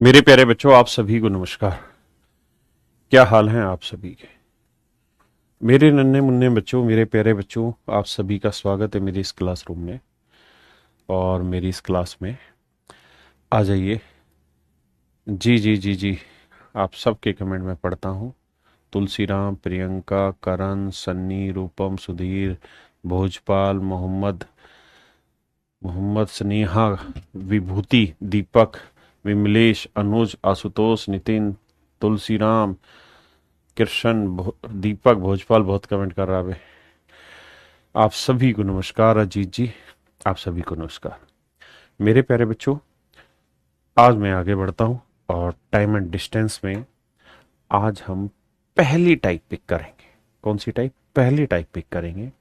मेरे प्यारे बच्चों, आप सभी को नमस्कार। क्या हाल हैं आप सभी के? मेरे नन्हे मुन्ने बच्चों, मेरे प्यारे बच्चों, आप सभी का स्वागत है मेरी इस क्लासरूम में। और मेरी इस क्लास में आ जाइए। जी जी जी जी, आप सबके कमेंट में पढ़ता हूँ। तुलसीराम, प्रियंका, करण, सन्नी, रूपम, सुधीर, भोजपाल, मोहम्मद, मोहम्मद, स्नेहा, विभूति, दीपक, विमलेश, अनुज, आशुतोष, नितिन, तुलसीराम, कृष्ण, दीपक, भोजपाल बहुत कमेंट कर रहा है। आप सभी को नमस्कार। अजीत जी, आप सभी को नमस्कार। मेरे प्यारे बच्चों, आज मैं आगे बढ़ता हूं और टाइम एंड डिस्टेंस में आज हम पहली टाइप पिक करेंगे। कौन सी टाइप? पहली टाइप पिक करेंगे।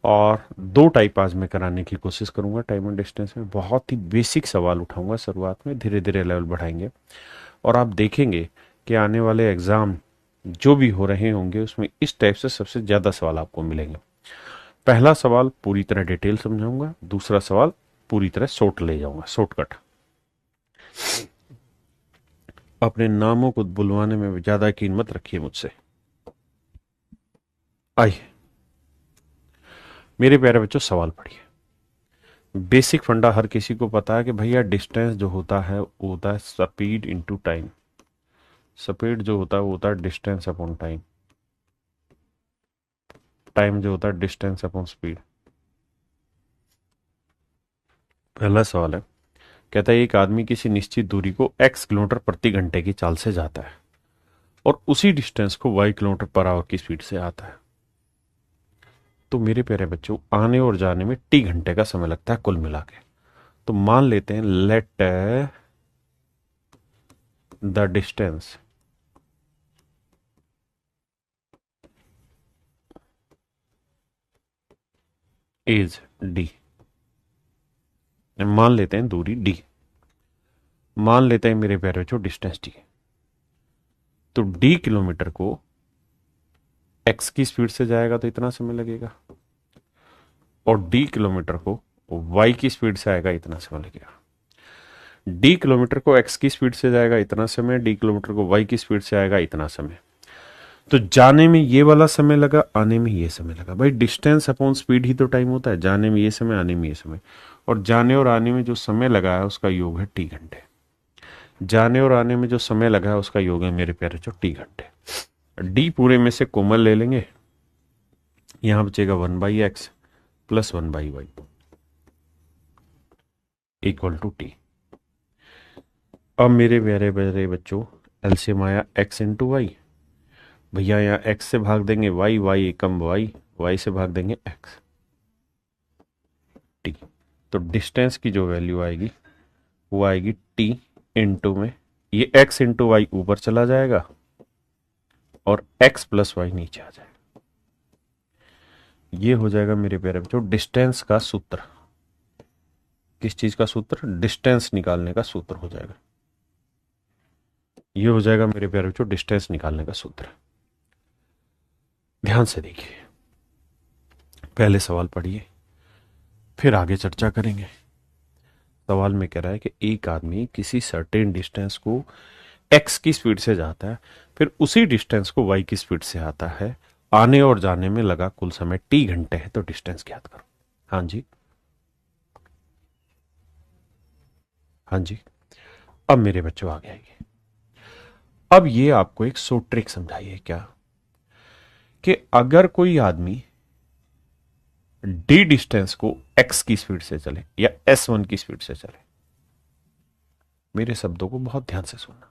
और दो टाइप आज मैं कराने की कोशिश करूंगा टाइम एंड डिस्टेंस में। बहुत ही बेसिक सवाल उठाऊंगा शुरुआत में, धीरे धीरे लेवल बढ़ाएंगे और आप देखेंगे कि आने वाले एग्जाम जो भी हो रहे होंगे उसमें इस टाइप से सबसे ज्यादा सवाल आपको मिलेंगे। पहला सवाल पूरी तरह डिटेल समझाऊंगा, दूसरा सवाल पूरी तरह शॉर्ट ले जाऊंगा, शॉर्टकट। अपने नामों को बुलवाने में ज्यादा यकीन मत रखिए मुझसे। आइए मेरे प्यारे बच्चों, सवाल पढ़िए। बेसिक फंडा हर किसी को पता है कि भैया डिस्टेंस जो होता है वो होता है स्पीड इनटू टाइम। स्पीड जो होता है वो होता है डिस्टेंस अपॉन टाइम। टाइम जो होता है डिस्टेंस अपॉन स्पीड। पहला सवाल है, कहता है एक आदमी किसी निश्चित दूरी को x किलोमीटर प्रति घंटे की चाल से जाता है और उसी डिस्टेंस को y किलोमीटर पर आवर की स्पीड से आता है। तो मेरे प्यारे बच्चों, आने और जाने में t घंटे का समय लगता है कुल मिला के। तो मान लेते हैं let the distance is d। मान लेते हैं दूरी d। मान लेते हैं मेरे प्यारे बच्चों डिस्टेंस d। तो d किलोमीटर को x की स्पीड से जाएगा तो इतना समय लगेगा, और d किलोमीटर को y की स्पीड से आएगा इतना समय लगेगा। d किलोमीटर को x की स्पीड से जाएगा इतना समय, d किलोमीटर को y की स्पीड से आएगा इतना समय। तो जाने में ये वाला समय लगा, आने में ये समय लगा। भाई डिस्टेंस अपॉन स्पीड ही तो टाइम होता है। जाने में ये समय, आने में ये समय। और जाने और आने में जो समय लगा है उसका योग है टी घंटे। जाने और आने में जो समय लगा है उसका योग है मेरे प्यारे जो टी घंटे। डी पूरे में से कोमल ले लेंगे, यहां बचेगा 1/x plus 1/y equal to T. अब मेरे प्यारे प्यारे बच्चों, एलसीएम आया x इंटू वाई। भैया यहाँ x से भाग देंगे y, y एकम y से भाग देंगे x t। तो डिस्टेंस की जो वैल्यू आएगी वो आएगी t इंटू में ये x इंटू वाई ऊपर चला जाएगा और x प्लस वाई नीचे आ जाएगा। ये हो जाएगा मेरे प्यारे बच्चों डिस्टेंस का सूत्र। किस चीज का सूत्र? डिस्टेंस निकालने का सूत्र हो जाएगा। ये हो जाएगा मेरे प्यारे बच्चों डिस्टेंस निकालने का सूत्र। ध्यान से देखिए, पहले सवाल पढ़िए फिर आगे चर्चा करेंगे। सवाल में कह रहा है कि एक आदमी किसी सर्टेन डिस्टेंस को x की स्पीड से जाता है, फिर उसी डिस्टेंस को y की स्पीड से आता है। आने और जाने में लगा कुल समय t घंटे है। तो डिस्टेंस ज्ञात करो। हाँ जी, हाँ जी। अब मेरे बच्चों आगे आइए। अब ये आपको एक सो ट्रिक समझाइए क्या, कि अगर कोई आदमी डी डिस्टेंस को x की स्पीड से चले या s1 की स्पीड से चले। मेरे शब्दों को बहुत ध्यान से सुनना।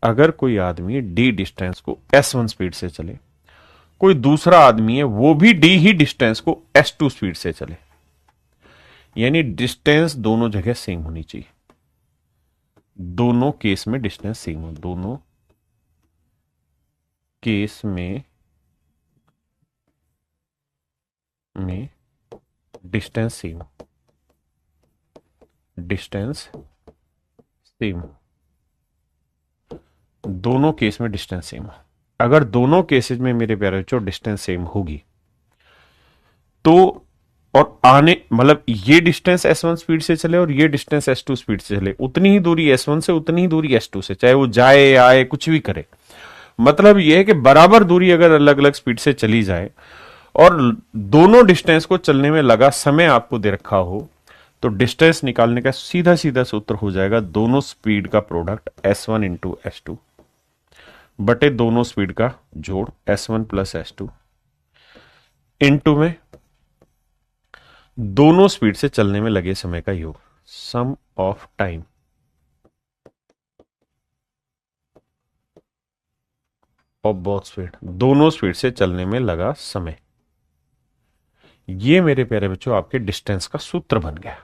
अगर कोई आदमी डी डिस्टेंस को s1 स्पीड से चले, कोई दूसरा आदमी है वो भी डी ही डिस्टेंस को s2 स्पीड से चले, यानी डिस्टेंस दोनों जगह सेम होनी चाहिए। दोनों केस में डिस्टेंस सेम हो, दोनों केस में डिस्टेंस सेम, डिस्टेंस सेम, दोनों केस में डिस्टेंस सेम। अगर दोनों केसेस में मेरे प्यारे बच्चों डिस्टेंस सेम होगी तो और आने मतलब ये डिस्टेंस S1 स्पीड से चले और ये डिस्टेंस S2 स्पीड से चले, उतनी ही दूरी S1 से, उतनी ही दूरी S2 से, चाहे वो जाए आए कुछ भी करे। मतलब ये है कि बराबर दूरी अगर अलग अलग स्पीड से चली जाए और दोनों डिस्टेंस को चलने में लगा समय आपको दे रखा हो, तो डिस्टेंस निकालने का सीधा सीधा सूत्र हो जाएगा दोनों स्पीड का प्रोडक्ट S1 इंटू S2 बटे दोनों स्पीड का जोड़ S1 प्लस S2 इंटू में दोनों स्पीड से चलने में लगे समय का योग, sum of time of both speed, दोनों स्पीड से चलने में लगा समय। ये मेरे प्यारे बच्चों आपके डिस्टेंस का सूत्र बन गया।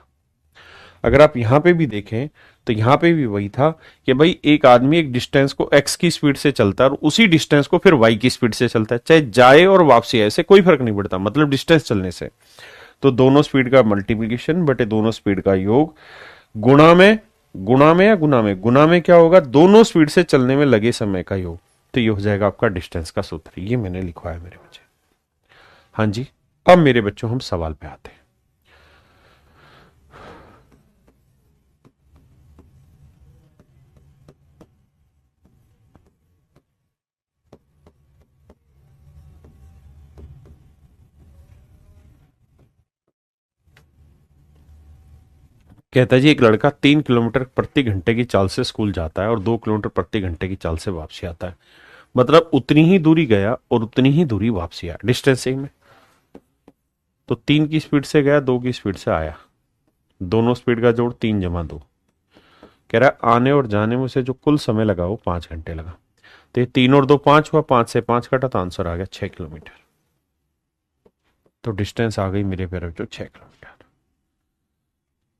अगर आप यहां पे भी देखें तो यहां पे भी वही था कि भाई एक आदमी एक डिस्टेंस को x की स्पीड से चलता है और उसी डिस्टेंस को फिर y की स्पीड से चलता है, चाहे जाए और वापसी आए, से कोई फर्क नहीं पड़ता, मतलब डिस्टेंस चलने से। तो दोनों स्पीड का मल्टीप्लीकेशन बटे दोनों स्पीड का योग, गुणा में क्या होगा, दोनों स्पीड से चलने में लगे समय का योग। तो ये हो जाएगा आपका डिस्टेंस का सूत्र। ये मैंने लिखवाया मेरे बच्चे। हाँ जी, अब मेरे बच्चों हम सवाल पे आते हैं। कहता है जी एक लड़का 3 किलोमीटर प्रति घंटे की चाल से स्कूल जाता है और 2 किलोमीटर प्रति घंटे की चाल से वापसी आता है, मतलब उतनी ही दूरी गया और उतनी ही दूरी वापसी आया, डिस्टेंस सेम है। तो 3 की स्पीड से गया, 2 की स्पीड से आया, दोनों स्पीड का जोड़ 3 + 2। कह रहा है आने और जाने में उसे जो कुल समय लगा वो 5 घंटे लगा। तो ये 3 और 2 5 हुआ, 5 से 5 कटा तो आंसर आ गया 6 किलोमीटर। तो डिस्टेंस आ गई मेरे प्यारे बच्चों 6 किलोमीटर।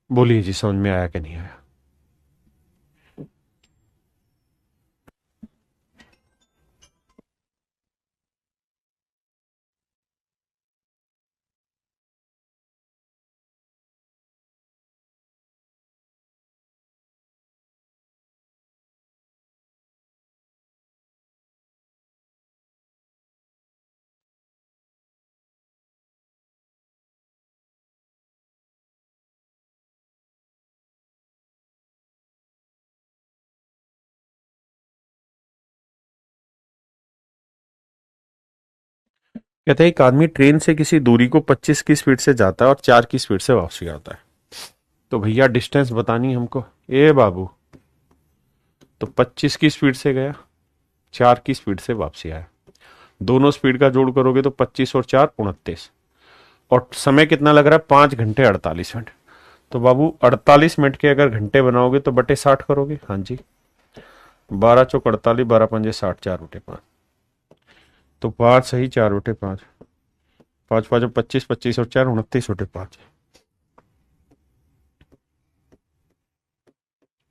बोलिए जी, समझ में आया कि नहीं आया? कहते हैं एक आदमी ट्रेन से किसी दूरी को 25 की स्पीड से जाता है और 4 की स्पीड से वापसी आता है। तो भैया डिस्टेंस बतानी हमको। ए बाबू, तो 25 की स्पीड से गया, 4 की स्पीड से वापसी आया, दोनों स्पीड का जोड़ करोगे तो 25 और 4 29, और समय कितना लग रहा है 5 घंटे 48 मिनट। तो बाबू 48 मिनट के अगर घंटे बनाओगे तो बटे 60 करोगे। हाँ जी, 12 चौक 48, 12 पंजे 60, 4 बटे 5, तो 5 सही 4 बटे 5, 5 5 25, 25 और 4 29 बटे 5,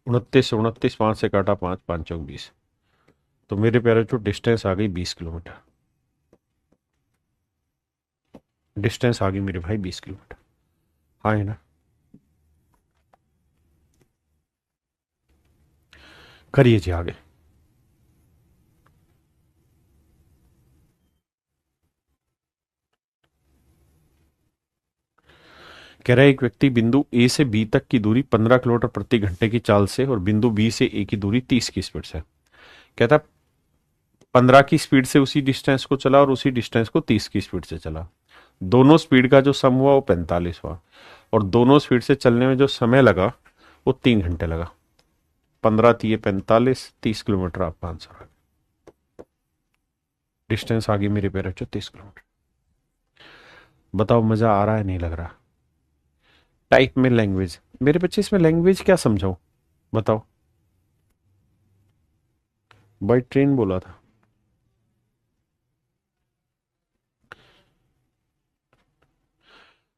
29 5 से काटा 5, 5 चौक 20। तो मेरे प्यारे जो डिस्टेंस आ गई 20 किलोमीटर। डिस्टेंस आ गई मेरे भाई 20 किलोमीटर। हाँ है ना? करिए जी आगे। कह रहा है एक व्यक्ति बिंदु ए से बी तक की दूरी 15 किलोमीटर प्रति घंटे की चाल से और बिंदु बी से ए की दूरी 30 की स्पीड से। कहता है 15 की स्पीड से उसी डिस्टेंस को चला और उसी डिस्टेंस को 30 की स्पीड से चला। दोनों स्पीड का जो सम हुआ वो 45 हुआ और दोनों स्पीड से चलने में जो समय लगा वो 3 घंटे लगा। 15 3 45, 30 किलोमीटर आपका आंसर आ गया। डिस्टेंस आ गई मेरे पैर 30 किलोमीटर। बताओ मजा आ रहा है नहीं लग रहा? टाइप में लैंग्वेज, मेरे बच्चे इसमें लैंग्वेज क्या समझाऊं बताओ? बाई ट्रेन बोला था।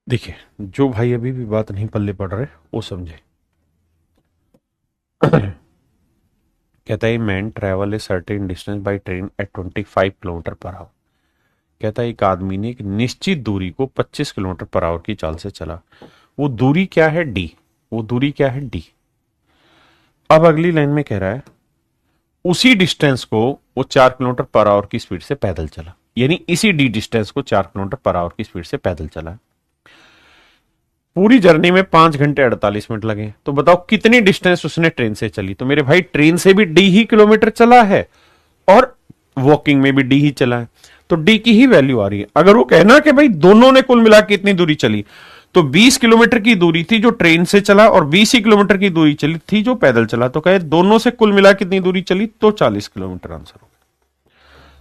देखिए, जो भाई अभी भी बात नहीं पल्ले पड़ रहे वो समझे। कहता है man travel A certain distance by train eight 25 kilometre per hour. कहता है एक आदमी ने एक निश्चित दूरी को 25 किलोमीटर पर आवर की चाल से चला। वो दूरी क्या है? डी। वो दूरी क्या है? डी। अब अगली लाइन में कह रहा है उसी डिस्टेंस को वो 4 किलोमीटर पर आवर की स्पीड से पैदल चला, यानी इसी डी डिस्टेंस को 4 किलोमीटर पर आवर की स्पीड से पैदल चला। पूरी जर्नी में 5 घंटे 48 मिनट लगे, तो बताओ कितनी डिस्टेंस उसने ट्रेन से चली। तो मेरे भाई ट्रेन से भी डी ही किलोमीटर चला है और वॉकिंग में भी डी ही चला है, तो डी की ही वैल्यू आ रही है। अगर वो कहना कि भाई दोनों ने कुल मिला के इतनी दूरी चली, तो 20 किलोमीटर की दूरी थी जो ट्रेन से चला और 20 ही किलोमीटर की दूरी चली थी जो पैदल चला, तो कहे दोनों से कुल मिला कितनी दूरी चली, तो 40 किलोमीटर आंसर हो गया।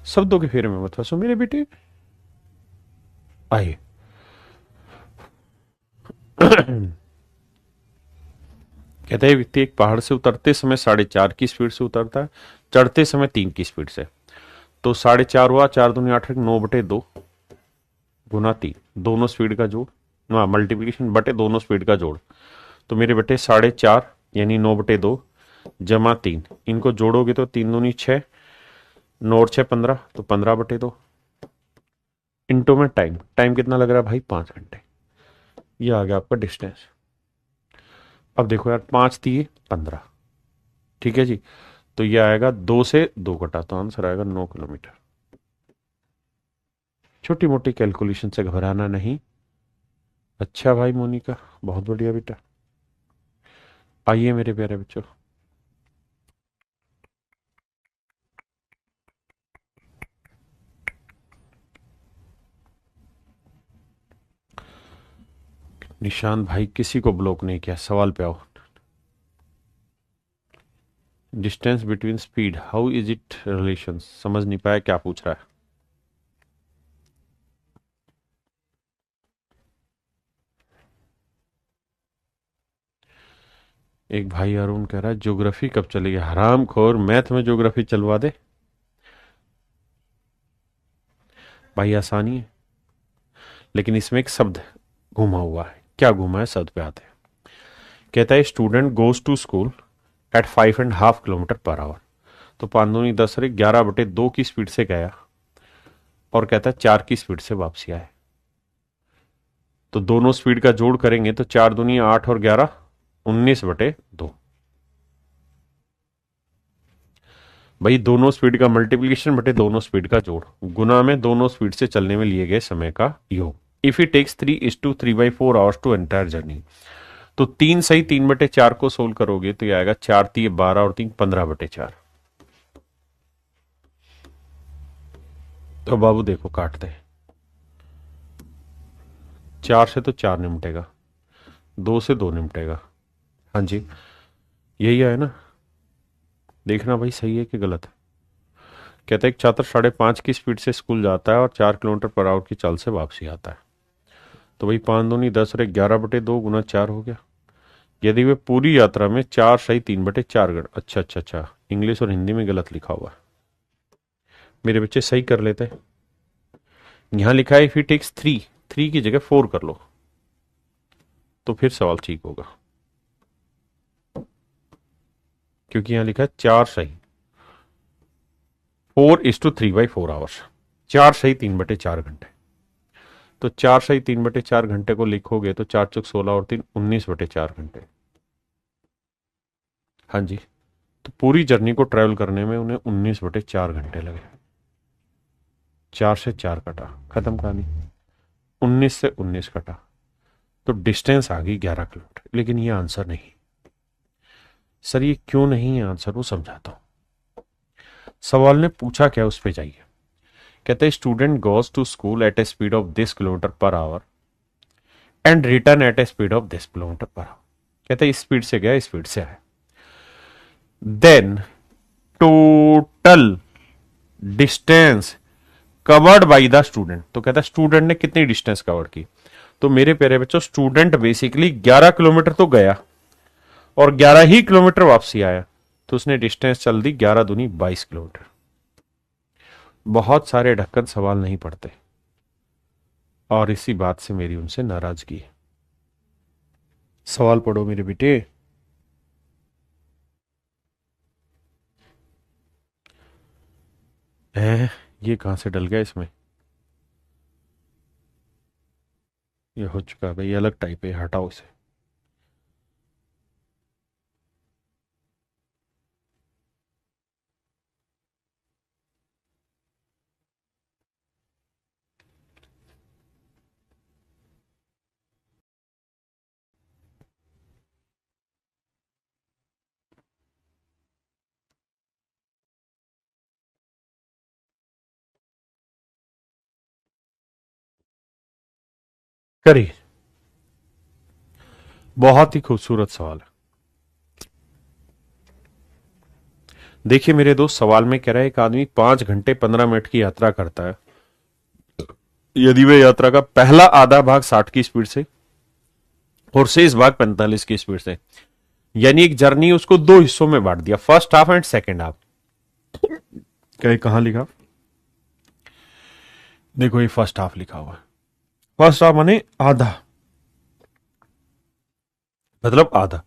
शब्दों के फेरे में मत फंसो मेरे बेटे। आइए कहते हैं व्यक्ति एक पहाड़ से उतरते समय 4.5 की स्पीड से उतरता है, चढ़ते समय 3 की स्पीड से। तो 4.5 हुआ, 4 दूनी 8, 9/2 गुना 3, दोनों स्पीड का जोड़, मल्टीप्लीकेशन बटे दोनों स्पीड का जोड़। तो मेरे बेटे 4.5 यानी 9/2 जमा 3, इनको जोड़ोगे तो 3 दूनी 6, 9 और 6 15, तो 15/2 इंटू में टाइम, टाइम कितना लग रहा है भाई 5 घंटे। ये आ गया आपका डिस्टेंस। अब देखो यार 5 × 3 = 15, ठीक है जी। तो ये आएगा 2 से 2 कटा, तो आंसर आएगा 9 किलोमीटर। छोटी मोटी कैलकुलेशन से घबराना नहीं। अच्छा भाई मोनिका, बहुत बढ़िया बेटा। आइए मेरे प्यारे बच्चों, निशांत भाई किसी को ब्लॉक नहीं किया, सवाल पे आओ। Distance between speed, how is it relation, समझ नहीं पाया क्या पूछ रहा है। एक भाई अरुण कह रहा है ज्योग्राफी कब चलेगी, हराम खोर, मैथ में ज्योग्राफी चलवा दे भाई, आसानी है। लेकिन इसमें एक शब्द घुमा हुआ है, क्या घुमा है शब्द पे आते हैं। कहता है student goes to school at 5.5 kilometre per hour. तो 5 दूनी 10 11/2 की स्पीड से गया और कहता है 4 की स्पीड से वापसी आए। तो दोनों स्पीड का जोड़ करेंगे तो 4 दूनी 8 और 11 19/2। भाई दोनों स्पीड का मल्टीप्लीकेशन बटे दोनों स्पीड का जोड़, गुना में दोनों स्पीड से चलने में लिए गए समय का योग। If it takes 3:3/4 hours to entire journey. तो 3 सही 3/4 को सोल्व करोगे तो ये आएगा 4×3 = 12 और 3 = 15/4। तो बाबू देखो काटते हैं, 4 से तो 4 निपटेगा, 2 से 2 निपटेगा। हाँ जी, यही है ना, देखना भाई सही है कि गलत है। कहता है एक छात्र 5.5 की स्पीड से स्कूल जाता है और 4 किलोमीटर पर आवर की चाल से वापसी आता है। तो भाई 5 दूनी 10 और 11/2 गुना 4 हो गया। यदि वे पूरी यात्रा में 4 सही 3/4 गण, अच्छा अच्छा अच्छा, इंग्लिश और हिंदी में गलत लिखा हुआ है, मेरे बच्चे सही कर लेते हैं। यहां लिखा है इफ ही टेक्स 3 की जगह 4 कर लो तो फिर सवाल ठीक होगा, क्योंकि यहां लिखा है 4:3/4 आवर्स, 4 सही 3/4 घंटे। तो 4 सही 3/4 घंटे को लिखोगे तो 4 × 4 = 16 और 3 19/4 घंटे। हाँ जी, तो पूरी जर्नी को ट्रेवल करने में उन्हें 19/4 घंटे लगे। 4 से 4 कटा, खत्म कहानी। 19 से 19 कटा, तो डिस्टेंस आ गई 11 किलोमीटर। लेकिन ये आंसर नहीं। सर ये क्यों नहीं है आंसर, वो समझाता हूं। सवाल ने पूछा क्या, उस पे जाइए। कहते हैं student goes to school at a speed of this kilometre per hour and return at a speed of this kilometre per hour. कहते हैं इस स्पीड से गया, इस स्पीड से आया। Then total distance covered by the student. तो कहता है स्टूडेंट ने कितनी डिस्टेंस कवर की। तो मेरे प्यारे बच्चों स्टूडेंट बेसिकली 11 किलोमीटर तो गया और 11 ही किलोमीटर वापसी आया, तो उसने डिस्टेंस चल दी 11 दूनी 22 किलोमीटर। बहुत सारे ढक्कन सवाल नहीं पढ़ते और इसी बात से मेरी उनसे नाराजगी है। सवाल पढ़ो मेरे बेटे। ये कहां से डल गया इसमें, ये हो चुका है भाई, अलग टाइप है, हटाओ इसे। करिए। बहुत ही खूबसूरत सवाल है। देखिए मेरे दोस्त, सवाल में कह रहा है एक आदमी 5 घंटे 15 मिनट की यात्रा करता है। यदि वह यात्रा का पहला आधा भाग 60 की स्पीड से और शेष भाग 45 की स्पीड से, यानी एक जर्नी उसको दो हिस्सों में बांट दिया, first half and second half. कहां लिखा? देखो ये फर्स्ट हाफ लिखा हुआ है। फर्स्ट हाफ माने आधा, मतलब आधा।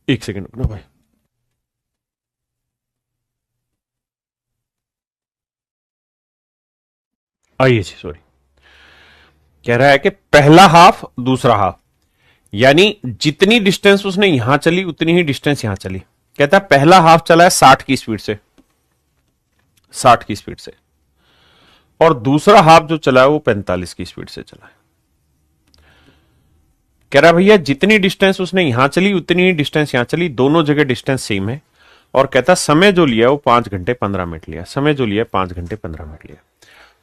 एक सेकेंड रुकना भाई। आइए जी, सॉरी। कह रहा है कि पहला हाफ दूसरा हाफ, यानी जितनी डिस्टेंस उसने यहां चली उतनी ही डिस्टेंस यहां चली। कहता है पहला हाफ चला है 60 की स्पीड से, 60 की स्पीड से, और दूसरा हाफ जो चला है वो 45 की स्पीड से चला है। कह रहा भैया जितनी डिस्टेंस उसने यहां चली उतनी ही डिस्टेंस यहां चली, दोनों जगह डिस्टेंस सेम है। और कहता समय जो लिया वो 5 घंटे 15 मिनट लिया, समय जो लिया 5 घंटे 15 मिनट लिया।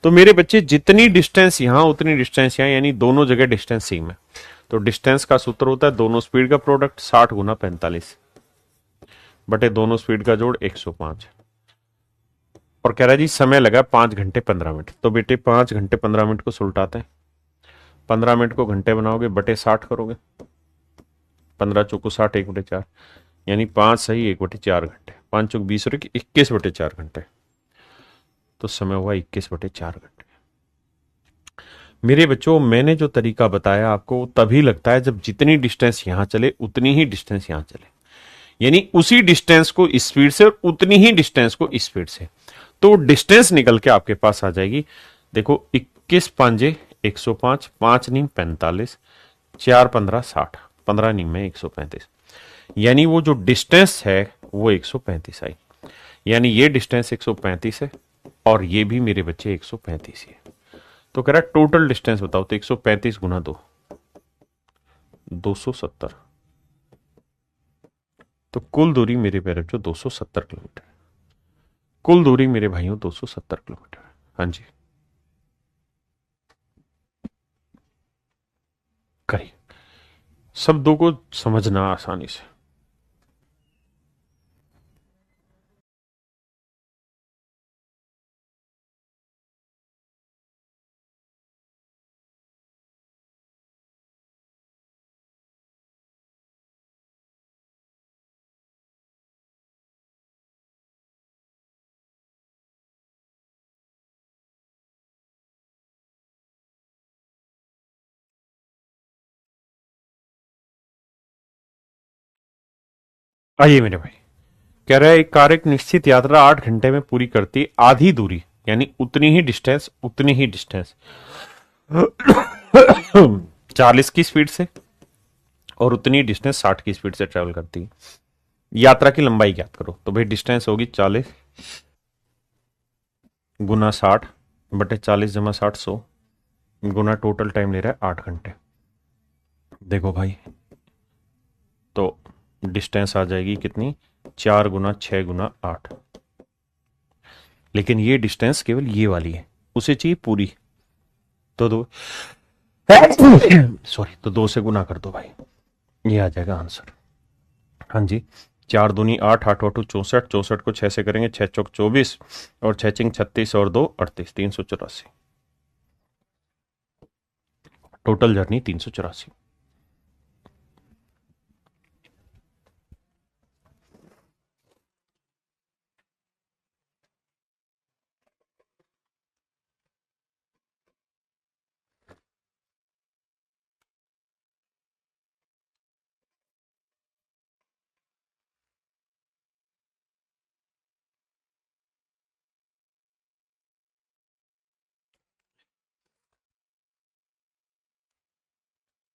तो मेरे बच्चे जितनी डिस्टेंस यहां उतनी डिस्टेंस यहां, यानी दोनों जगह डिस्टेंस सेम है। तो डिस्टेंस का सूत्र होता है दोनों स्पीड का प्रोडक्ट 60 गुना 45 बटे दोनों स्पीड का जोड़ 105। और कह रहा है जी समय लगा 5 घंटे 15 मिनट। तो बेटे 5 घंटे 15 मिनट को सुलटाते हैं, 15 मिनट को घंटे बनाओगे बटे 60 करोगे, 15 चौको 60 1/4, यानी 5 सही 1/4 घंटे, 5 चौक 20 और 21/4 घंटे। तो समय हुआ 21/4 घंटे। मेरे बच्चों मैंने जो तरीका बताया आपको तभी लगता है जब जितनी डिस्टेंस यहां चले उतनी ही डिस्टेंस यहां चले, यानी उसी डिस्टेंस को इस स्पीड से और उतनी ही डिस्टेंस को इस स्पीड से। तो डिस्टेंस निकल के आपके पास आ जाएगी। देखो 21 5 105, 5 नीम 45, 4 15 60, 15 नीम में 135, यानी वो जो डिस्टेंस है वो 135 आई। यानी ये डिस्टेंस 135 है और ये भी मेरे बच्चे 135 ही है। तो कह रहा है टोटल डिस्टेंस बताओ, तो 135 गुना 2 270। तो कुल दूरी मेरे प्यारे बच्चों 270 किलोमीटर। कुल दूरी मेरे भाइयों 270 किलोमीटर। हाँ जी करिए, शब्दों को समझना आसानी से। आइए मेरे भाई, कह रहा है एक कार एक निश्चित यात्रा 8 घंटे में पूरी करती है, आधी दूरी यानी उतनी ही डिस्टेंस 40 की स्पीड से और उतनी डिस्टेंस 60 की स्पीड से ट्रेवल करती है। यात्रा की लंबाई ज्ञात करो। तो भाई डिस्टेंस होगी 40 गुना 60 बटे 40 जमा 60 100 गुना टोटल टाइम ले रहा है 8 घंटे। देखो भाई तो डिस्टेंस आ जाएगी कितनी, 4 गुना 6 गुना 8। लेकिन ये डिस्टेंस केवल ये वाली है, उसे चाहिए पूरी। तो दो सॉरी, तो 2 से गुना कर दो भाई, ये आ जाएगा आंसर। हाँ जी, 4 दूनी 8, 8 8 64, 64 को 6 से करेंगे 6 चौक 24 और 6 चिंग 36 और 2 38, 384। Total journey 384।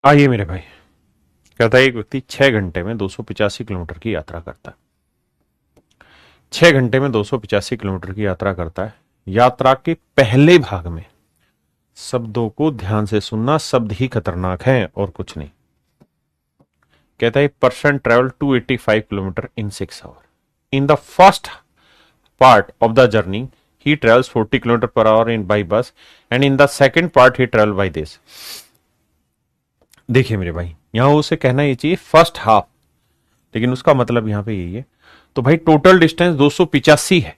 आइए मेरे भाई, कहता है एक व्यक्ति 6 घंटे में 285 किलोमीटर की यात्रा करता है। 6 घंटे में 285 किलोमीटर की यात्रा करता है। यात्रा के पहले भाग में शब्दों को ध्यान से सुनना, शब्द ही खतरनाक हैं और कुछ नहीं। कहता है person travel 285 kilometre in 6 hour. In the first part of the journey he travels 40 km per hour in by bus and in the second part he travel by this। देखिए मेरे भाई, यहां उसे कहना ये चाहिए फर्स्ट हाफ, लेकिन उसका मतलब यहां पे यही है। तो भाई टोटल डिस्टेंस 285 है,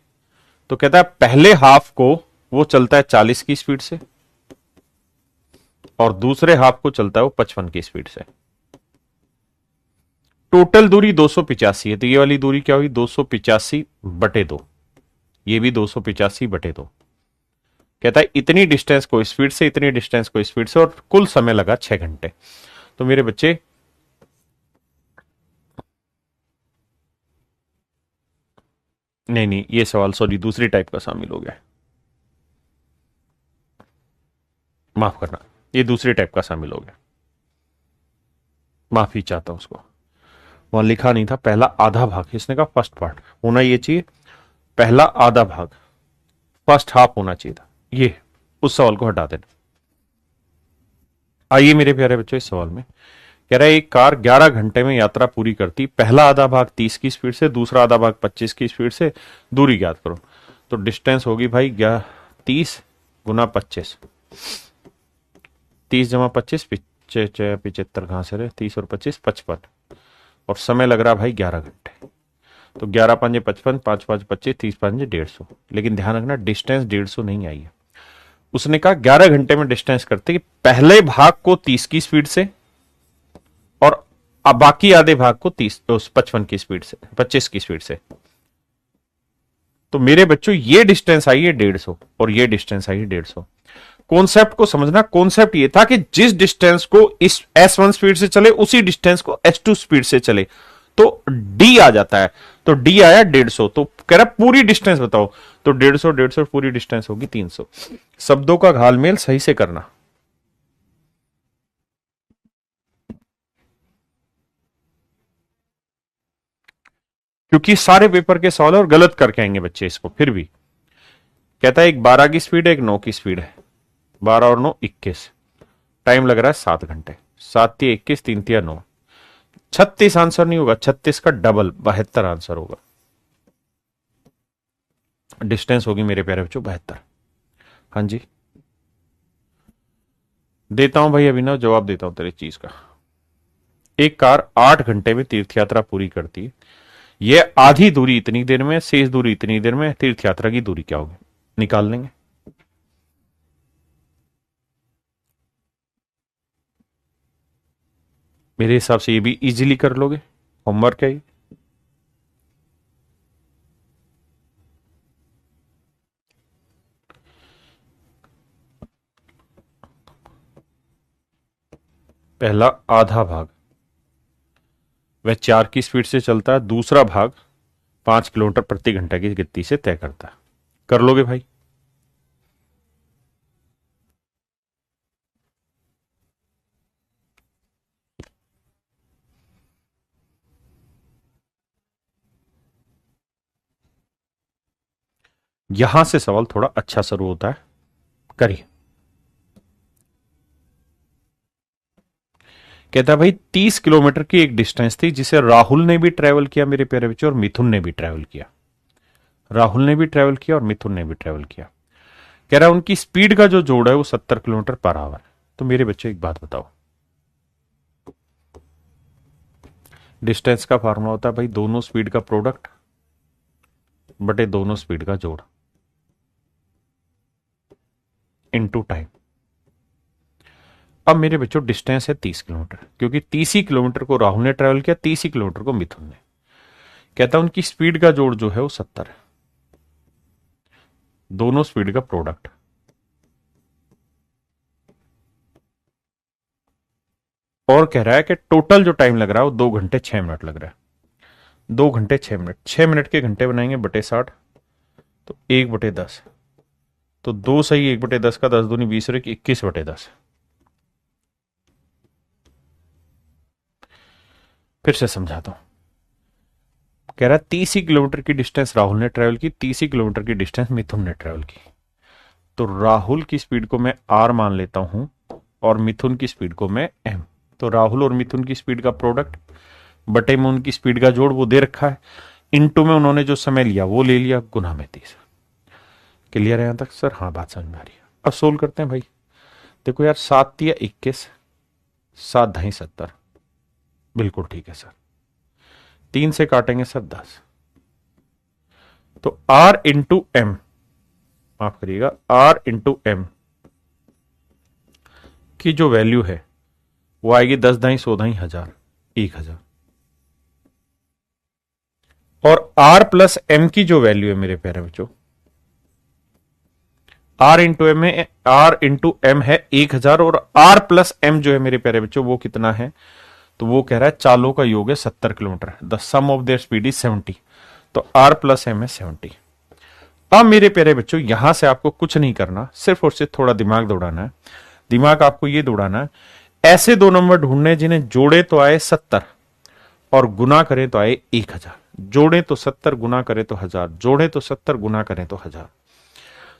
तो कहता है पहले हाफ को वो चलता है 40 की स्पीड से और दूसरे हाफ को चलता है वो 55 की स्पीड से। टोटल दूरी 285 है, तो ये वाली दूरी क्या हुई, 285/2। ये भी 285/2। कहता है इतनी डिस्टेंस को स्पीड से, इतनी डिस्टेंस को स्पीड से, और कुल समय लगा 6 घंटे। तो मेरे बच्चे नहीं नहीं, ये सवाल सॉरी दूसरी टाइप का शामिल हो गया, माफ करना, ये दूसरी टाइप का शामिल हो गया, माफी चाहता हूं उसको। वहां लिखा नहीं था पहला आधा भाग, इसने कहा फर्स्ट पार्ट होना ये चाहिए, पहला आधा भाग फर्स्ट हाफ होना चाहिए था, ये उस सवाल को हटा देना। आइए मेरे प्यारे बच्चों, इस सवाल में कह रहा है एक कार 11 घंटे में यात्रा पूरी करती, पहला आधा भाग 30 की स्पीड से, दूसरा आधा भाग 25 की स्पीड से, दूरी ज्ञात करो। तो डिस्टेंस होगी भाई 30 गुना 25, 30 जमा 25 75 कहां से रहे, 30 और 25 55, और समय लग रहा भाई 11 घंटे। तो 11 5 55, 5 5 25, 30 5 150। लेकिन ध्यान रखना डिस्टेंस 150 नहीं आई है। उसने कहा 11 घंटे में डिस्टेंस करते कि पहले भाग को 30 की स्पीड से और अब बाकी आधे भाग को 55 की स्पीड से, 25 की स्पीड से। तो मेरे बच्चों ये डिस्टेंस आई है 150 और ये डिस्टेंस आई है 150। कॉन्सेप्ट को समझना, कॉन्सेप्ट ये था कि जिस डिस्टेंस को इस S1 स्पीड से चले उसी डिस्टेंस को S2 स्पीड से चले, तो D आ जाता है। तो D आया 150, तो कह रहा पूरी डिस्टेंस बताओ, तो 150 150 पूरी डिस्टेंस होगी 300। शब्दों का घालमेल सही से करना, क्योंकि सारे पेपर के सवाल और गलत करके आएंगे बच्चे इसको। फिर भी कहता है एक 12 की स्पीड है, एक 9 की स्पीड है, 12 और 9 21, टाइम लग रहा है 7 घंटे, 7 या 21, 3 या 9, 36 आंसर नहीं होगा, 36 का डबल 72 आंसर होगा। डिस्टेंस होगी मेरे प्यारे बच्चों 72। हाँ जी, देता हूं भाई अभिनव, जवाब देता हूं तेरी चीज का। एक कार 8 घंटे में तीर्थ यात्रा पूरी करती है, यह आधी दूरी इतनी देर में, शेष दूरी इतनी देर में, तीर्थ यात्रा की दूरी क्या होगी, निकाल लेंगे। मेरे हिसाब से ये भी इजीली कर लोगे, होमवर्क है ये। पहला आधा भाग वह 4 की स्पीड से चलता है, दूसरा भाग 5 किलोमीटर प्रति घंटा की गति से तय करता है। कर लोगे भाई? यहां से सवाल थोड़ा अच्छा शुरू होता है, करिए। कहता है भाई 30 किलोमीटर की एक डिस्टेंस थी जिसे राहुल ने भी ट्रेवल किया मेरे प्यारे बच्चों, और मिथुन ने भी ट्रेवल किया। राहुल ने भी ट्रेवल किया और मिथुन ने भी ट्रेवल किया। कह रहा है उनकी स्पीड का जो जोड़ है वो 70 किलोमीटर पर आवर है। तो मेरे बच्चे एक बात बताओ, डिस्टेंस का फार्मूला होता है भाई दोनों स्पीड का प्रोडक्ट बटे दोनों स्पीड का जोड़ इनटू टाइम। अब मेरे बच्चों डिस्टेंस है 30 किलोमीटर, क्योंकि 30 ही किलोमीटर को राहुल ने ट्रेवल किया, 30 ही किलोमीटर को मिथुन ने। कहता है उनकी स्पीड का जोड़ जो है वो 70 है, दोनों स्पीड का प्रोडक्ट। और कह रहा है कि टोटल जो टाइम लग रहा है वो 2 घंटे 6 मिनट लग रहा है। 2 घंटे 6 मिनट, 6 मिनट के घंटे बनाएंगे बटे 60, तो 1/10, तो 2 सही 1/10 का 10 दूनी 20 और 21/10। फिर से समझाता हूं। कह रहा है 30 ही किलोमीटर की डिस्टेंस राहुल ने ट्रेवल की, 30 ही किलोमीटर की डिस्टेंस मिथुन ने ट्रेवल की। तो राहुल की स्पीड को मैं R मान लेता हूं और मिथुन की स्पीड को मैं M। तो राहुल और मिथुन की स्पीड का प्रोडक्ट बटे में उनकी स्पीड का जोड़ वो दे रखा है, इनटू में उन्होंने जो समय लिया वो ले लिया, गुना में 30। क्लियर है यहां तक सर? हाँ, बात समझ में आ रही है। अब सोल्व करते हैं भाई। देखो यार 7 या 21, 7 ढाई 70, बिल्कुल ठीक है सर। 3 से काटेंगे सर 10, तो आर इंटू एम, माफ करिएगा, आर इंटू एम की जो वैल्यू है वो आएगी 10 ढाई 100 ढाई 1000, 1000। और आर प्लस एम की जो वैल्यू है मेरे प्यारे बच्चों, आर इंटू एम है, आर इंटू एम है 1000, और आर प्लस एम जो है मेरे प्यारे बच्चों वो कितना है, तो वो कह रहा है चालों का योग है 70 kilometre, the sum of their speed is 70, तो आर प्लस एम है 70। अब मेरे प्यारे बच्चों यहां से आपको कुछ नहीं करना, सिर्फ और सिर्फ थोड़ा दिमाग दौड़ाना है। दिमाग आपको ये दौड़ाना है, ऐसे दो नंबर ढूंढने जिन्हें जोड़े तो आए 70 और गुना करें तो आए 1000, जोड़े तो 70 गुना करें तो 1000, जोड़े तो 70 गुना करें तो 1000।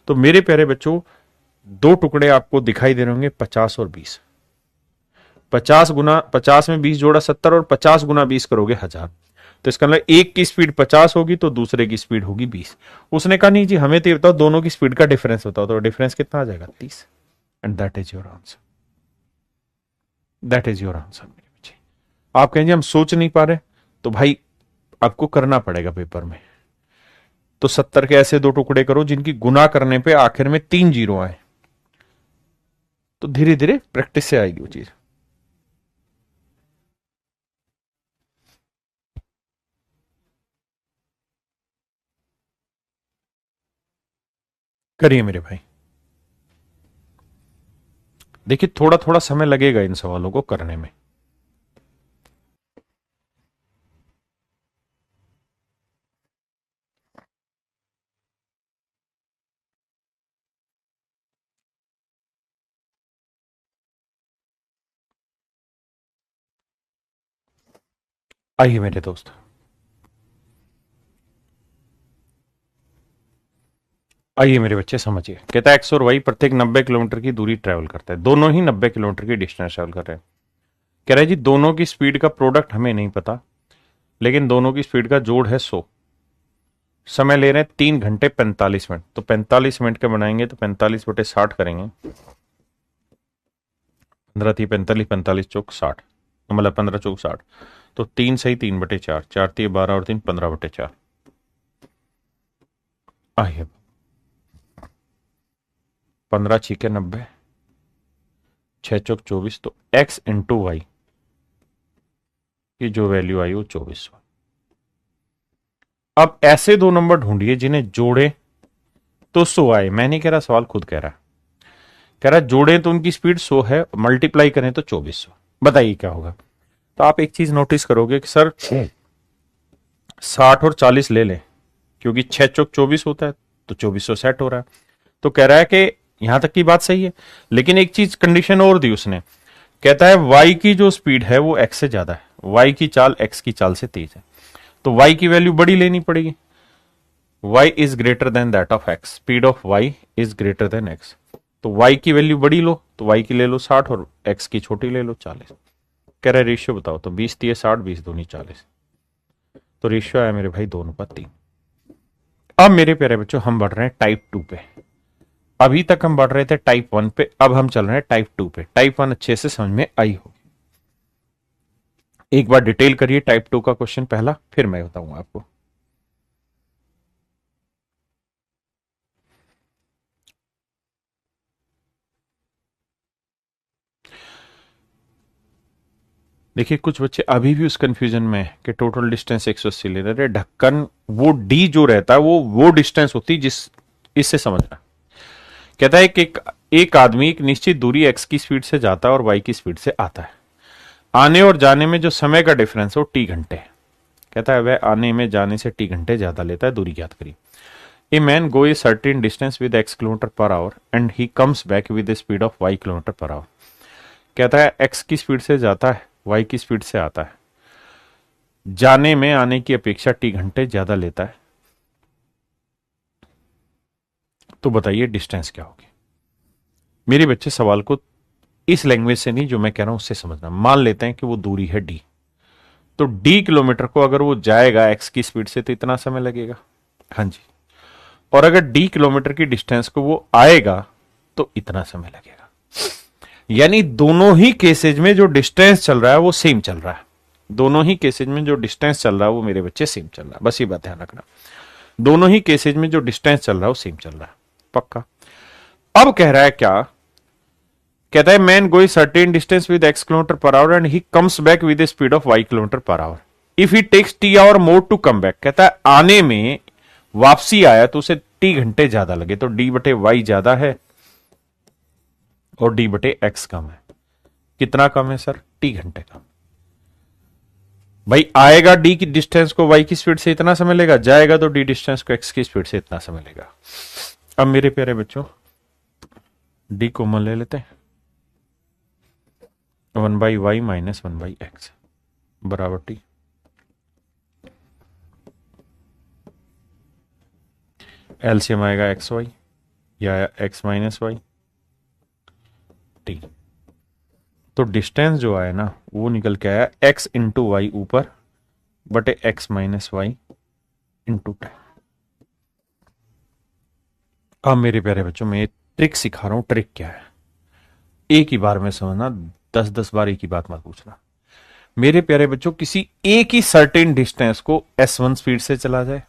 तो मेरे प्यारे बच्चों दो टुकड़े आपको दिखाई दे रहे होंगे 50 और 20। 50 गुना 50 में 20 जोड़ा 70 और 50 गुना 20 करोगे 1000। तो इसका मतलब एक की स्पीड 50 होगी तो दूसरे की स्पीड होगी 20। उसने कहा नहीं जी हमें तो ये बताओ दोनों की स्पीड का डिफरेंस बताओ, तो डिफरेंस कितना आ जाएगा 30, and that is your answer, that is your answer मेरे बच्चे। आप कहेंगे हम सोच नहीं पा रहे, तो भाई आपको करना पड़ेगा पेपर में। तो 70 के ऐसे दो टुकड़े करो जिनकी गुना करने पे आखिर में 3 जीरो आए, तो धीरे धीरे प्रैक्टिस से आएगी वो चीज। करिए मेरे भाई, देखिए थोड़ा थोड़ा समय लगेगा इन सवालों को करने में। आइए मेरे दोस्त, आइए मेरे बच्चे समझिए। कहता है एक्स और वाई प्रत्येक 90 किलोमीटर की दूरी ट्रेवल करता है, दोनों ही 90 किलोमीटर की डिस्टेंस ट्रेवल कर रहे हैं। कह रहा है जी दोनों की स्पीड का प्रोडक्ट हमें नहीं पता, लेकिन दोनों की स्पीड का जोड़ है 100। समय ले रहे हैं 3 घंटे 45 मिनट, तो 45 मिनट के बनाएंगे तो 45 बटे 60 करेंगे, 15 थी 45, 45 चौक 60, मतलब 15 चौक 60, तो 3 सही 3 बटे 4, 4 थी 12 और 3 15 बटे 4। आइए 15 छीके 90, 6 चौक 24, तो x इंटू वाई की जो वैल्यू आई वो 24। अब ऐसे दो नंबर ढूंढिए जिन्हें जोड़े तो 100 आए। मैं नहीं कह रहा, सवाल खुद कह रहा है। कह रहा है जोड़े तो उनकी स्पीड 100 है, मल्टीप्लाई करें तो 2400। बताइए क्या होगा। तो आप एक चीज नोटिस करोगे कि सर 60 और 40 ले लें, क्योंकि 6 चौक 24 होता है, तो 2400 सेट हो रहा है। तो कह रहा है कि यहां तक की बात सही है, लेकिन एक चीज कंडीशन और दी उसने। कहता है y की जो स्पीड है वो x से ज्यादा है, y की चाल x की चाल से तेज है, तो y की वैल्यू बड़ी लेनी पड़ेगी। y is greater than that of x, speed of y is greater than x, तो y की वैल्यू बड़ी लो, तो y की ले लो 60 और x की छोटी ले लो 40। कह रहा है रेशियो बताओ, तो 20 दिए 60, 20 दूनी 40, तो रेशियो आया मेरे भाई 2:3। अब मेरे प्यारे बच्चों हम बढ़ रहे हैं टाइप 2 पे। अभी तक हम बढ़ रहे थे टाइप 1 पे, अब हम चल रहे हैं टाइप 2 पे। टाइप 1 अच्छे से समझ में आई होगी। एक बार डिटेल करिए टाइप 2 का क्वेश्चन पहला, फिर मैं बताऊंगा आपको। देखिए कुछ बच्चे अभी भी उस कंफ्यूजन में है कि टोटल डिस्टेंस 180 ले रहे, ढक्कन वो डी जो रहता है वो डिस्टेंस होती है, जिस इससे समझना। कहता है कि एक आदमी एक निश्चित दूरी एक्स की स्पीड से जाता है और वाई की स्पीड से आता है। आने और जाने में जो समय का डिफरेंस है वो टी घंटे है। कहता है वह आने में जाने से टी घंटे ज्यादा लेता है, दूरी ज्ञात करिए। A man go a certain distance with x kilometre per hour and he comes back with speed of y kilometre per hour. कहता है एक्स की स्पीड से जाता है, वाई की स्पीड से आता है, जाने में आने की अपेक्षा टी घंटे ज्यादा लेता है, तो बताइए डिस्टेंस क्या होगी। मेरे बच्चे सवाल को इस लैंग्वेज से नहीं जो मैं कह रहा हूं उससे समझना। मान लेते हैं कि वो दूरी है डी, तो डी किलोमीटर को अगर वो जाएगा एक्स की स्पीड से तो इतना समय लगेगा, हाँ जी, और अगर डी किलोमीटर की डिस्टेंस को वो आएगा तो इतना समय लगेगा। यानी दोनों ही केसेज में जो डिस्टेंस चल रहा है वो सेम चल रहा है। दोनों ही केसेज में जो डिस्टेंस चल रहा है वो मेरे बच्चे सेम चल रहा है। बस ये बात ध्यान रखना, दोनों ही केसेज में जो डिस्टेंस चल रहा है वो सेम चल रहा है। पक्का। अब कह रहा है क्या, कहता है man going certain distance with x kilometre per hour and he comes back with speed of y kilometre per hour. If he takes t hour more to come back, कहता है आने में वापसी आया तो उसे t घंटे ज्यादा लगे, तो d बटे y ज्यादा है और d बटे x कम है। कितना कम है सर? t घंटे कम। भाई आएगा d की डिस्टेंस को y की स्पीड से इतना समय लेगा, जाएगा तो d डिस्टेंस को x की स्पीड से इतना समय लेगा। अब मेरे प्यारे बच्चों d कॉमन ले लेते हैं, 1/y माइनस 1/x बराबर t। एलसीएम आएगा एक्स वाई या एक्स माइनस वाई टी। तो डिस्टेंस जो आया ना वो निकल के आया x इंटू वाई ऊपर बटे x minus y into t. अब मेरे प्यारे बच्चों मैं ट्रिक सिखा रहा हूं। ट्रिक क्या है एक ही बार में समझना, 10-10 बार एक ही बात मत पूछना। मेरे प्यारे बच्चों किसी एक ही सर्टेन डिस्टेंस को s1 स्पीड से चला जाए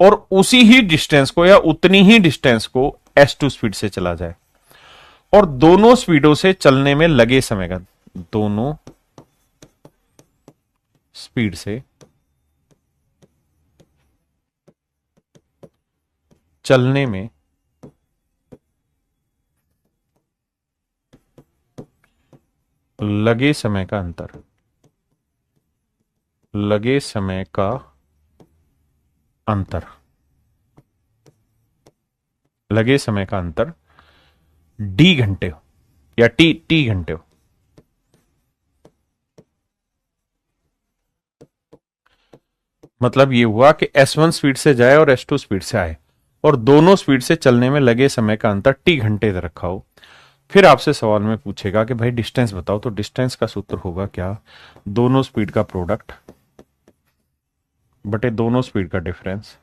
और उसी ही डिस्टेंस को या उतनी ही डिस्टेंस को s2 स्पीड से चला जाए और दोनों स्पीडों से चलने में लगे समय का, दोनों स्पीड से चलने में लगे समय का अंतर, लगे समय का अंतर, लगे समय का अंतर d घंटे हो या t घंटे हो। मतलब ये हुआ कि s1 स्पीड से जाए और s2 स्पीड से आए और दोनों स्पीड से चलने में लगे समय का अंतर t घंटे रखा हो। फिर आपसे सवाल में पूछेगा कि भाई डिस्टेंस बताओ, तो डिस्टेंस का सूत्र होगा क्या, दोनों स्पीड का प्रोडक्ट बटे दोनों स्पीड का डिफरेंस।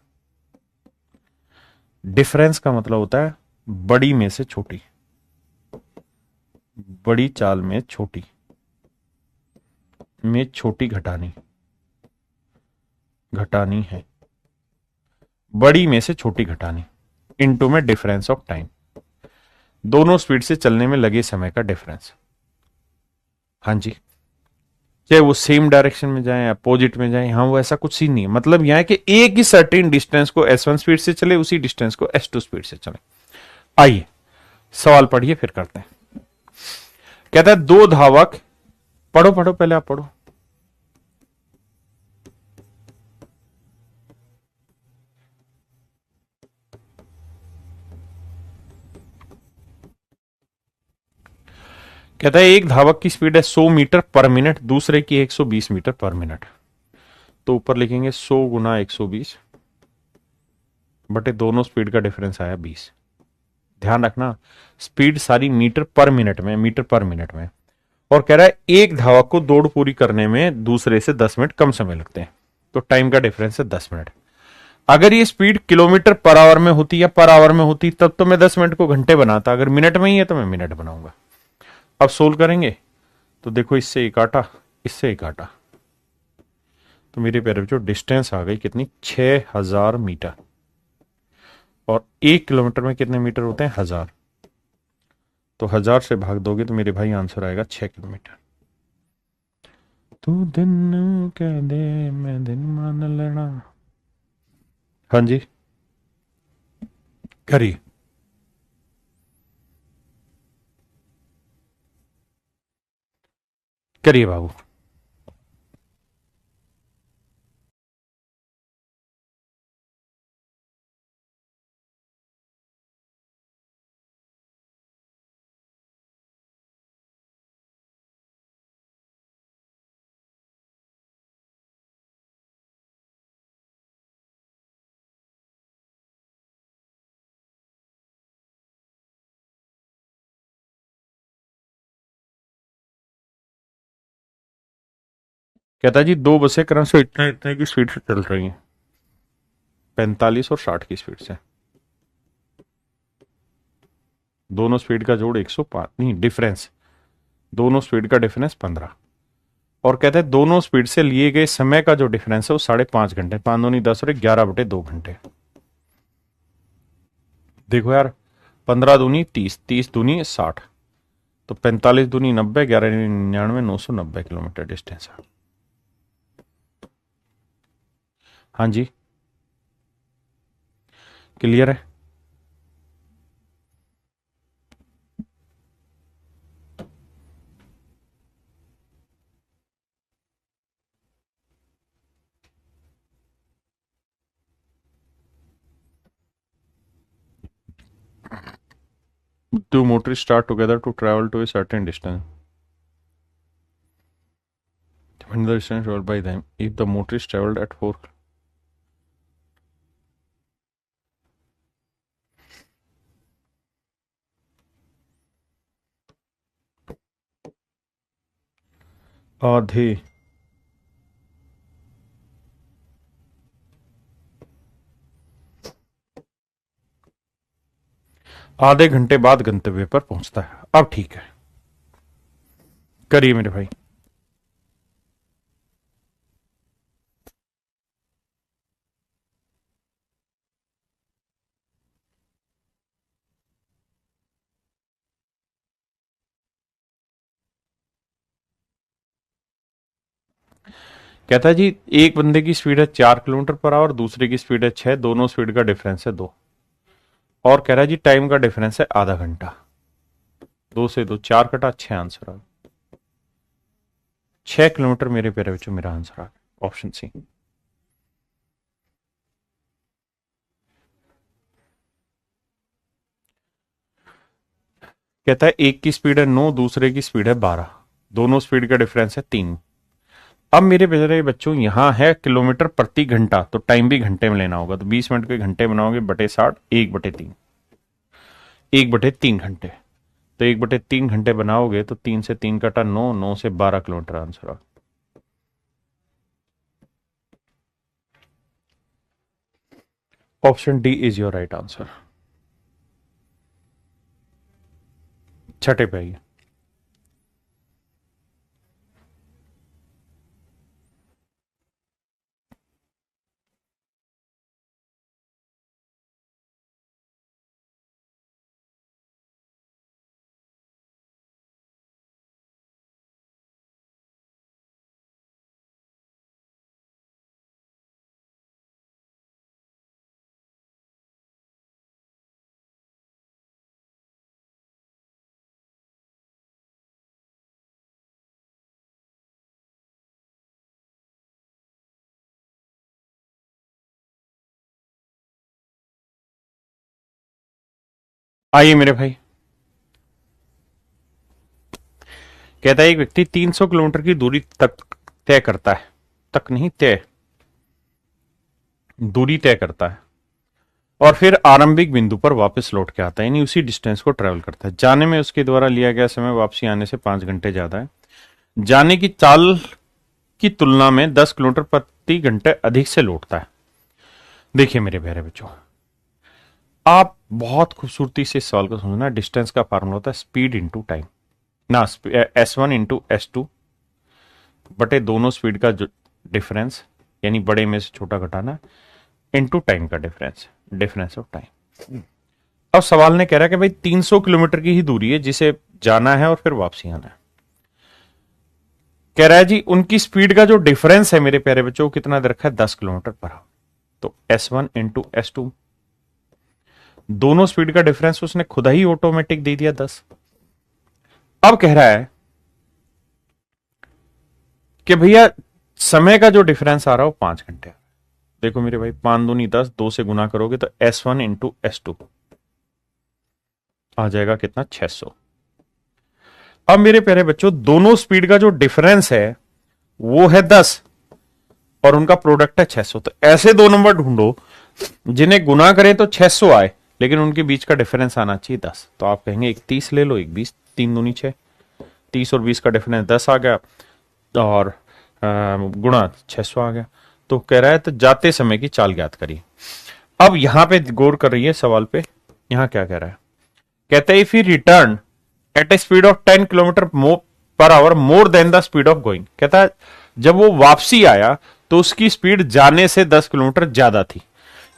डिफरेंस का मतलब होता है बड़ी में से छोटी, बड़ी चाल में छोटी में छोटी घटानी, घटानी है, बड़ी में से छोटी घटानी इनटू में डिफरेंस ऑफ टाइम, दोनों स्पीड से चलने में लगे समय का डिफरेंस। हाँ जी, चाहे वो सेम डायरेक्शन में जाए अपोजिट में जाए, हाँ वो ऐसा कुछ सीन नहीं है। मतलब यह है कि एक ही सर्टेन डिस्टेंस को s1 स्पीड से चले, उसी डिस्टेंस को s2 स्पीड से चले। आइए सवाल पढ़िए फिर करते हैं। कहता है दो धावक, पढ़ो पढ़ो पहले आप पढ़ो। कहता है एक धावक की स्पीड है 100 मीटर पर मिनट, दूसरे की 120 मीटर पर मिनट। तो ऊपर लिखेंगे 100 गुना 120 बटे दोनों स्पीड का डिफरेंस आया 20। ध्यान रखना स्पीड सारी मीटर पर मिनट में, मीटर पर मिनट में। और कह रहा है एक धावक को दौड़ पूरी करने में दूसरे से 10 मिनट कम समय लगते हैं, तो टाइम का डिफरेंस है 10 मिनट। अगर ये स्पीड किलोमीटर पर आवर में होती या पर आवर में होती तब तो मैं 10 मिनट को घंटे बनाता, अगर मिनट में ही है तो मैं मिनट बनाऊंगा। अब सोल्व करेंगे तो देखो इससे एक काटा, इससे एक काटा, तो मेरे प्यारे बच्चों डिस्टेंस आ गई कितनी, 6000 मीटर। और 1 किलोमीटर में कितने मीटर होते हैं, 1000। तो 1000 से भाग दोगे तो मेरे भाई आंसर आएगा 6 किलोमीटर। तू दिन कह दे मैं दिन मान लेना। हाँ जी करिए। करिए बाबू। कहता जी दो बसें क्रम से इतने इतने की स्पीड से चल रही हैं, 45 और 60 की स्पीड से। दोनों स्पीड का जोड़ 105, नहीं डिफरेंस, दोनों स्पीड का डिफरेंस 15, और कहते हैं दोनों स्पीड से लिए गए समय का जो डिफरेंस है वो 5.5 घंटे, 5 दूनी 10 और 11/2 घंटे। देखो यार, 15 दूनी 30, 30 दूनी 60, तो 45 दूनी 90, 11 99, 990 किलोमीटर डिस्टेंस है। हाँ जी, क्लियर है। Two motorists start together to travel to a certain distance. When the distance traveled by them, if the motorist traveled at 4, आधे आधे घंटे बाद गंतव्य पर पहुंचता है। अब ठीक है, करिए मेरे भाई। कहता है जी, एक बंदे की स्पीड है 4 किलोमीटर पर आवर, दूसरे की स्पीड है 6, दोनों स्पीड का डिफरेंस है 2, और कह रहा है जी टाइम का डिफरेंस है आधा घंटा। 2 से 2 4 कटा 6, आंसर आ 6 किलोमीटर मेरे प्यारे बच्चों, मेरा आंसर आ गया ऑप्शन सी। कहता है एक की स्पीड है 9, दूसरे की स्पीड है 12, दोनों स्पीड का डिफरेंस है 3। अब मेरे प्यारे बच्चों यहां है किलोमीटर प्रति घंटा, तो टाइम भी घंटे में लेना होगा, तो 20 मिनट के घंटे बनाओगे बटे 60, 1/3, 1/3 घंटे, तो 1/3 घंटे बनाओगे तो 3 से 3 कटा 9, 9 से 12 किलोमीटर आंसर आ। Option D is your right answer. छठे पे आइए। आइए मेरे भाई। कहता है एक व्यक्ति 300 किलोमीटर की दूरी तक तय करता है, तक नहीं तय, दूरी तय करता है, और फिर आरंभिक बिंदु पर वापस लौट के आता है, यानी उसी डिस्टेंस को ट्रेवल करता है। जाने में उसके द्वारा लिया गया समय वापसी आने से 5 घंटे ज्यादा है। जाने की चाल की तुलना में 10 किलोमीटर प्रति घंटे अधिक से लौटता है। देखिए मेरे प्यारे बच्चों, आप बहुत खूबसूरती से इस सवाल को समझना। डिस्टेंस का फार्मूला होता है स्पीड इंटू टाइम, ना S1 इंटू S2 बटे दोनों स्पीड का डिफरेंस, यानी बड़े में से छोटा घटाना, इंटू टाइम का डिफरेंस, डिफरेंस ऑफ टाइम। अब सवाल ने कह रहा है कि भाई 300 किलोमीटर की ही दूरी है जिसे जाना है और फिर वापसी आना है। कह रहा है जी उनकी स्पीड का जो डिफरेंस है मेरे प्यारे बच्चों, कितना दे रखा है 10 किलोमीटर पर आवर, तो S1 इंटू S2, दोनों स्पीड का डिफरेंस उसने खुदा ही ऑटोमेटिक दे दिया 10। अब कह रहा है कि भैया समय का जो डिफरेंस आ रहा है वो 5 घंटे। देखो मेरे भाई, 5 दूनी 10, 2 से गुना करोगे तो S1 इंटू S2 आ जाएगा कितना, 600। अब मेरे प्यारे बच्चों दोनों स्पीड का जो डिफरेंस है वो है 10 और उनका प्रोडक्ट है 600, तो ऐसे दो नंबर ढूंढो जिन्हें गुना करें तो 600 आए, लेकिन उनके बीच का डिफरेंस आना चाहिए 10। तो आप कहेंगे एक 30 ले लो, एक 20, 3 दूनी 6, 30 और 20 का डिफरेंस 10 आ गया और गुणा 600 आ गया। तो कह रहा है तो जाते समय की चाल ज्ञात करिए। अब यहां पे गौर कर रही है सवाल पे, यहां क्या कह रहा है, कहते हैं if he return at a speed of 10 kilometre per hour more than the speed of going, कहता है जब वो वापसी आया तो उसकी स्पीड जाने से 10 किलोमीटर ज्यादा थी,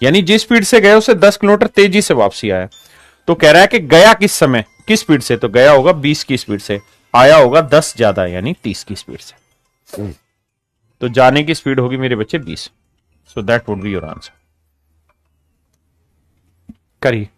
यानी जिस स्पीड से गया उससे 10 किलोमीटर तेजी से वापसी आया। तो कह रहा है कि गया किस समय किस स्पीड से, तो गया होगा 20 की स्पीड से, आया होगा 10 ज्यादा यानी 30 की स्पीड से। तो जाने की स्पीड होगी मेरे बच्चे 20। सो that would be your answer. करिए।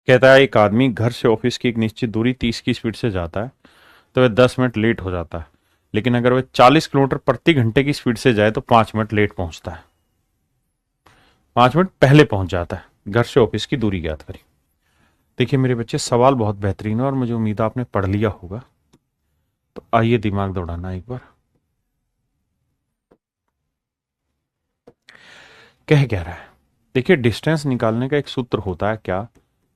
कहता है एक आदमी घर से ऑफिस की एक निश्चित दूरी 30 की स्पीड से जाता है तो वह 10 मिनट लेट हो जाता है, लेकिन अगर वह 40 किलोमीटर प्रति घंटे की स्पीड से जाए तो 5 मिनट लेट पहुंचता है, 5 मिनट पहले पहुंच जाता है। घर से ऑफिस की दूरी ज्ञात करी। देखिए मेरे बच्चे सवाल बहुत बेहतरीन है और मुझे उम्मीद है आपने पढ़ लिया होगा। तो आइए दिमाग दौड़ाना एक बार। कह क्या रहा है, देखिए डिस्टेंस निकालने का एक सूत्र होता है क्या,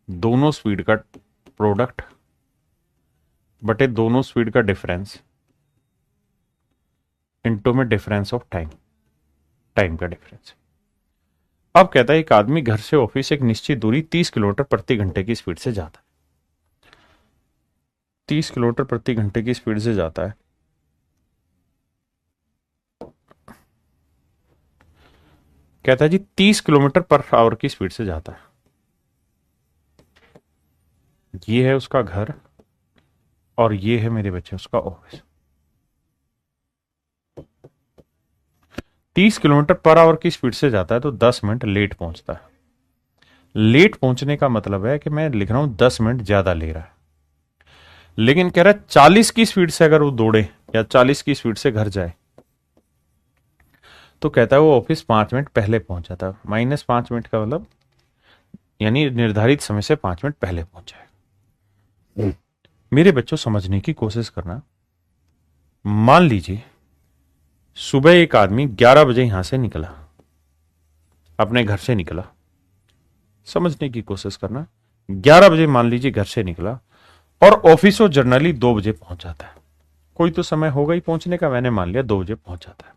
दोनों स्पीड का प्रोडक्ट बटे दोनों स्पीड का डिफरेंस इनटू में डिफरेंस ऑफ टाइम, टाइम का डिफरेंस। अब कहता है एक आदमी घर से ऑफिस एक निश्चित दूरी 30 किलोमीटर प्रति घंटे की स्पीड से जाता है, 30 किलोमीटर प्रति घंटे की स्पीड से जाता है। कहता है जी 30 किलोमीटर पर आवर की स्पीड से जाता है। ये है उसका घर और ये है मेरे बच्चे उसका ऑफिस। 30 किलोमीटर पर आवर की स्पीड से जाता है तो 10 मिनट लेट पहुंचता है। लेट पहुंचने का मतलब है कि मैं लिख रहा हूं 10 मिनट ज्यादा ले रहा है, लेकिन कह रहा है 40 की स्पीड से अगर वो दौड़े या 40 की स्पीड से घर जाए तो कहता है वो ऑफिस 5 मिनट पहले पहुंच जाता है। -5 मिनट का मतलब यानी निर्धारित समय से 5 मिनट पहले पहुंच जाएगा। मेरे बच्चों समझने की कोशिश करना। मान लीजिए सुबह एक आदमी 11 बजे यहां से निकला, अपने घर से निकला, समझने की कोशिश करना। 11 बजे मान लीजिए घर से निकला और ऑफिस वो जनरली 2 बजे पहुंच जाता है। कोई तो समय होगा ही पहुंचने का, मैंने मान लिया 2 बजे पहुंच जाता है,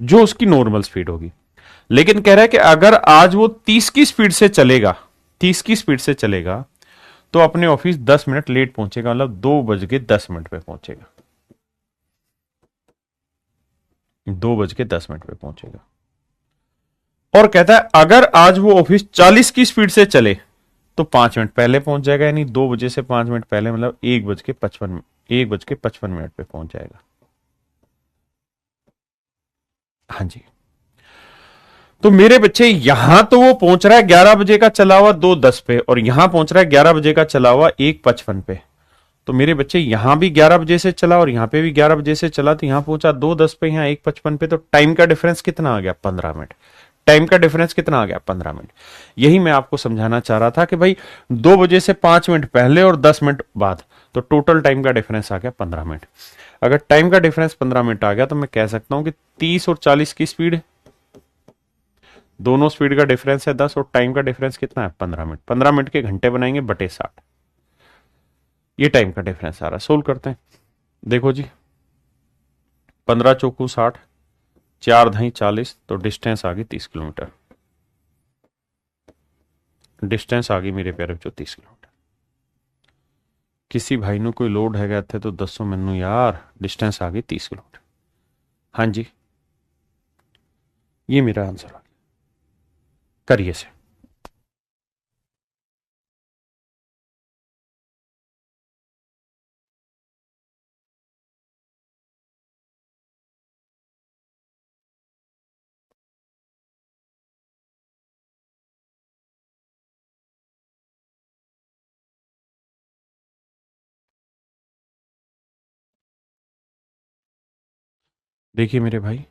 जो उसकी नॉर्मल स्पीड होगी। लेकिन कह रहा है कि अगर आज वो 30 की स्पीड से चलेगा, 30 की स्पीड से चलेगा तो अपने ऑफिस 10 मिनट लेट पहुंचेगा, मतलब 2 बज के 10 मिनट पे पहुंचेगा, 2 बज के 10 मिनट पे पहुंचेगा। और कहता है अगर आज वो ऑफिस 40 की स्पीड से चले तो 5 मिनट पहले पहुंच जाएगा, यानी 2 बजे से 5 मिनट पहले, मतलब 1 बज के 55 मिनट पे पहुंच जाएगा। हाँ जी। तो मेरे बच्चे यहां तो वो पहुंच रहा है 11 बजे का चला हुआ 2:10 पे, और यहां पहुंच रहा है 11 बजे का चला हुआ 1:55 पे। तो मेरे बच्चे यहां भी 11 बजे से चला और यहां पे भी 11 बजे से चला, तो यहां पहुंचा 2:10 पे, यहां 1:55 पे। तो टाइम का डिफरेंस कितना आ गया? 15 मिनट। टाइम का डिफरेंस कितना आ गया? 15 मिनट। यही मैं आपको समझाना चाह रहा था कि भाई 2 बजे से 5 मिनट पहले और 10 मिनट बाद, तो टोटल टाइम का डिफरेंस आ गया 15 मिनट। अगर टाइम का डिफरेंस 15 मिनट आ गया तो मैं कह सकता हूं कि 30 और 40 की स्पीड, दोनों स्पीड का डिफरेंस है 10 और टाइम का डिफरेंस कितना है? 15 मिनट। 15 मिनट के घंटे बनाएंगे बटे 60, ये टाइम का डिफरेंस आ रहा है। सोल्व करते हैं। देखो जी, 15 चौकू 60, 4 ढाई 40, तो डिस्टेंस आ गई 30 किलोमीटर। डिस्टेंस आ गई मेरे प्यारे बच्चों 30 किलोमीटर। किसी भाई ने कोई लोड है थे तो दसो मैनू यार, डिस्टेंस आ गई 30 किलोमीटर। हाँ जी, ये मेरा आंसर आ गया। करिए से। देखिए मेरे भाई,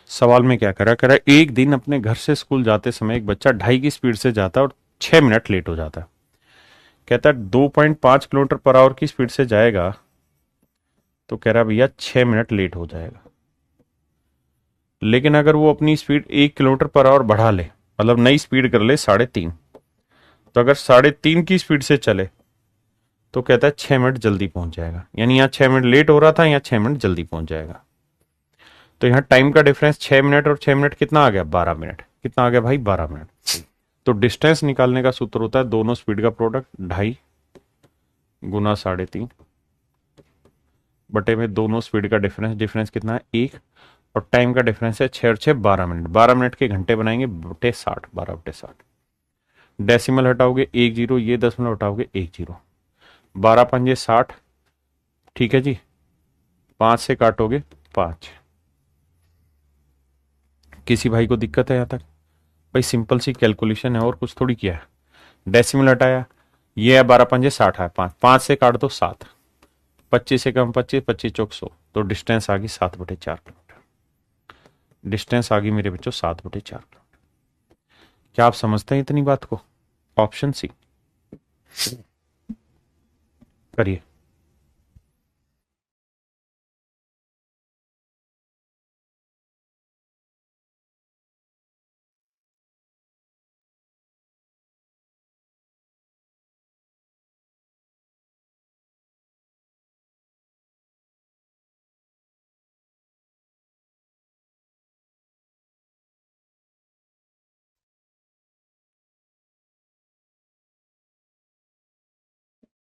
सवाल में क्या करा करा, एक दिन अपने घर से स्कूल जाते समय एक बच्चा 2.5 की स्पीड से जाता है और 6 मिनट लेट हो जाता है। कहता है 2.5 किलोमीटर पर आवर की स्पीड से जाएगा, तो कह रहा भैया 6 मिनट लेट हो जाएगा। लेकिन अगर वो अपनी स्पीड 1 किलोमीटर पर आवर बढ़ा ले, मतलब नई स्पीड कर ले 3.5, तो अगर 3.5 की स्पीड से चले तो कहता है 6 मिनट जल्दी पहुंच जाएगा। यानी यहाँ 6 मिनट लेट हो रहा था, यहाँ 6 मिनट जल्दी पहुंच जाएगा। तो यहाँ टाइम का डिफरेंस 6 मिनट और 6 मिनट कितना आ गया, 12 मिनट। कितना आ गया भाई, 12 मिनट। तो डिस्टेंस निकालने का सूत्र होता है दोनों स्पीड का प्रोडक्ट 2.5 गुना 3.5 बटे में दोनों स्पीड का डिफरेंस। डिफरेंस कितना है, 1, और टाइम का डिफरेंस है 6 और 6 12 मिनट। 12 मिनट के घंटे बनाएंगे बटे 60, 12/60। डेसिमल हटाओगे 1 0, ये दशमलव हटाओगे 1 0। 12 पंजे 60, ठीक है जी। 5 से काटोगे 5। किसी भाई को दिक्कत है यहां तक? भाई सिंपल सी कैलकुलेशन है, और कुछ थोड़ी किया है। डेसिमल हटाया, ये है 12 पंजे 60 है, 5 5 से काट दो 7, 25 से कम 25, 25 चौक 100, तो डिस्टेंस आ गई 7/4 किलोमीटर। डिस्टेंस आ गई मेरे बच्चों 7/4 किलोमीटर। क्या आप समझते हैं इतनी बात को? ऑप्शन सी करिए।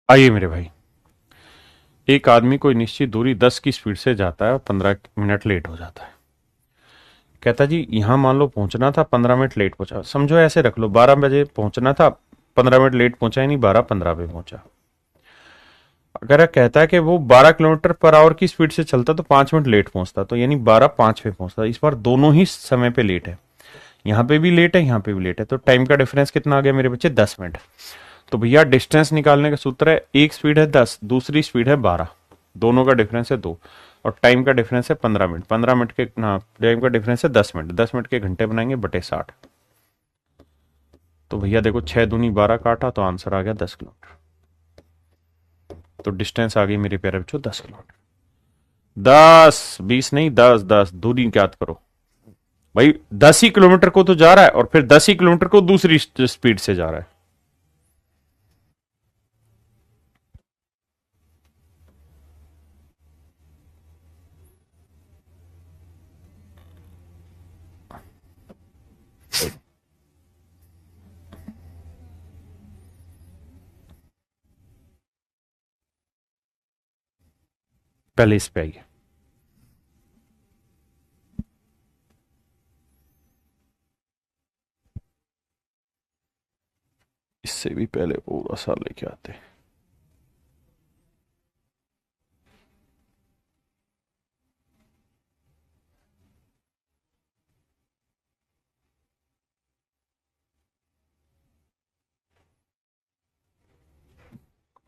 आइए मेरे भाई, एक आदमी कोई निश्चित दूरी 10 की स्पीड से जाता है और 15 मिनट लेट हो जाता है। कहता जी यहां मान लो पहुंचना था, 15 मिनट लेट पहुंचा। समझो ऐसे रख लो, 12 बजे पहुंचना था, 15 मिनट लेट पहुंचा, यानी 12:15 पे पहुंचा। अगर कहता है कि वो 12 किलोमीटर पर आवर की स्पीड से चलता तो 5 मिनट लेट पहुंचता, तो यानी 12:05 पे पहुंचता। इस बार दोनों ही समय पे लेट है, यहाँ पे भी लेट है, यहाँ पे भी लेट है। तो टाइम का डिफरेंस कितना आ गया मेरे बच्चे, 10 मिनट। तो भैया डिस्टेंस निकालने का सूत्र है, एक स्पीड है 10, दूसरी स्पीड है 12, दोनों का डिफरेंस है 2, और टाइम का डिफरेंस है 15 मिनट। 15 मिनट के ना, टाइम का डिफरेंस है 10 मिनट। 10 मिनट के घंटे बनाएंगे बटे 60। तो भैया देखो 6 दूनी 12 काटा, तो आंसर आ गया 10 किलोमीटर। तो डिस्टेंस आ गई मेरे प्यारे बच्चों 10 किलोमीटर। 10 20 नहीं, 10 10 दूरी याद करो भाई। 10 ही किलोमीटर को तो जा रहा है, और फिर 10 ही किलोमीटर को दूसरी स्पीड से जा रहा है। पहले इस पे आइए। इससे भी पहले पूरा साल लेके आते हैं।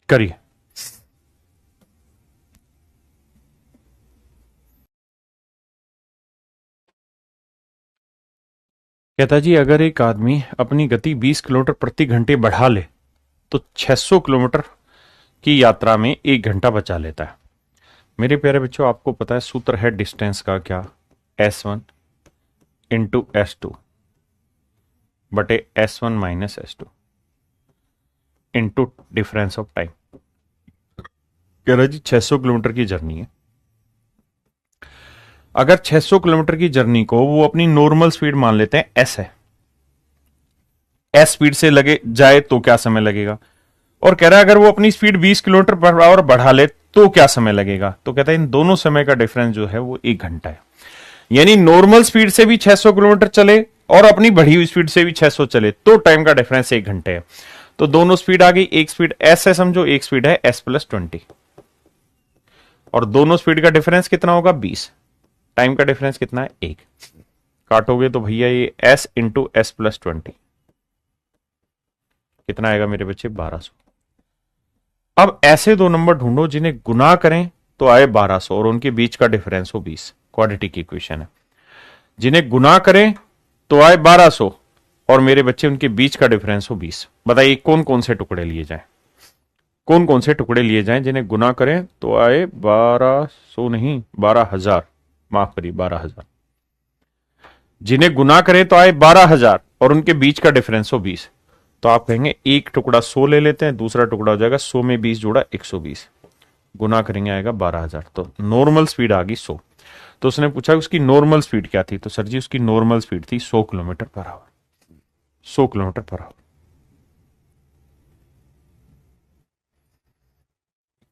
करिए। कहता जी अगर एक आदमी अपनी गति 20 किलोमीटर प्रति घंटे बढ़ा ले तो 600 किलोमीटर की यात्रा में 1 घंटा बचा लेता है। मेरे प्यारे बच्चों, आपको पता है सूत्र है डिस्टेंस का क्या, S1 इंटू S2 बटे S1 minus S2 into difference of time. कह रहा जी 600 किलोमीटर की जर्नी है। अगर 600 किलोमीटर की जर्नी को वो अपनी नॉर्मल स्पीड मान लेते हैं, S है, S स्पीड से लगे जाए तो क्या समय लगेगा, और कह रहा है अगर वो अपनी स्पीड 20 किलोमीटर पर आवर बढ़ा ले तो क्या समय लगेगा। तो कहता है इन दोनों समय का डिफरेंस जो है वो 1 घंटा है। यानी नॉर्मल स्पीड से भी 600 किलोमीटर चले और अपनी बढ़ी हुई स्पीड से भी 600 चले तो टाइम का डिफरेंस 1 घंटे है। तो दोनों स्पीड आ गई, एक स्पीड S है समझो, एक स्पीड है S+20, और दोनों स्पीड का डिफरेंस कितना होगा 20। टाइम का डिफरेंस कितना है 1। काटोगे तो भैया ये S इंटू S+20 कितना आएगा मेरे बच्चे, 1200। अब ऐसे दो नंबर ढूंढो जिन्हें गुना करें तो आए 1200 और उनके बीच का डिफरेंस हो 20। क्वाड्रेटिक इक्वेशन है। जिन्हें गुना करें तो आए 1200 और मेरे बच्चे उनके बीच का डिफरेंस हो 20। बताइए कौन कौन से टुकड़े लिए जाएं, कौन कौन से टुकड़े लिए जाएं जिन्हें गुना करें तो आए 1200 नहीं 12,000, माफ करिए 12,000। जिन्हें गुना करें तो आए 12,000 और उनके बीच का डिफरेंस हो 20। तो आप कहेंगे एक टुकड़ा 100 ले लेते हैं, दूसरा टुकड़ा हो जाएगा 100 में 20 जोड़ा 120, गुना करेंगे आएगा 12,000। तो नॉर्मल स्पीड आ गई 100। तो उसने पूछा उसकी नॉर्मल स्पीड क्या थी, तो सर जी उसकी नॉर्मल स्पीड थी 100 kilometre per our, 100 kilometre per our.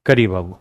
करिए बाबू।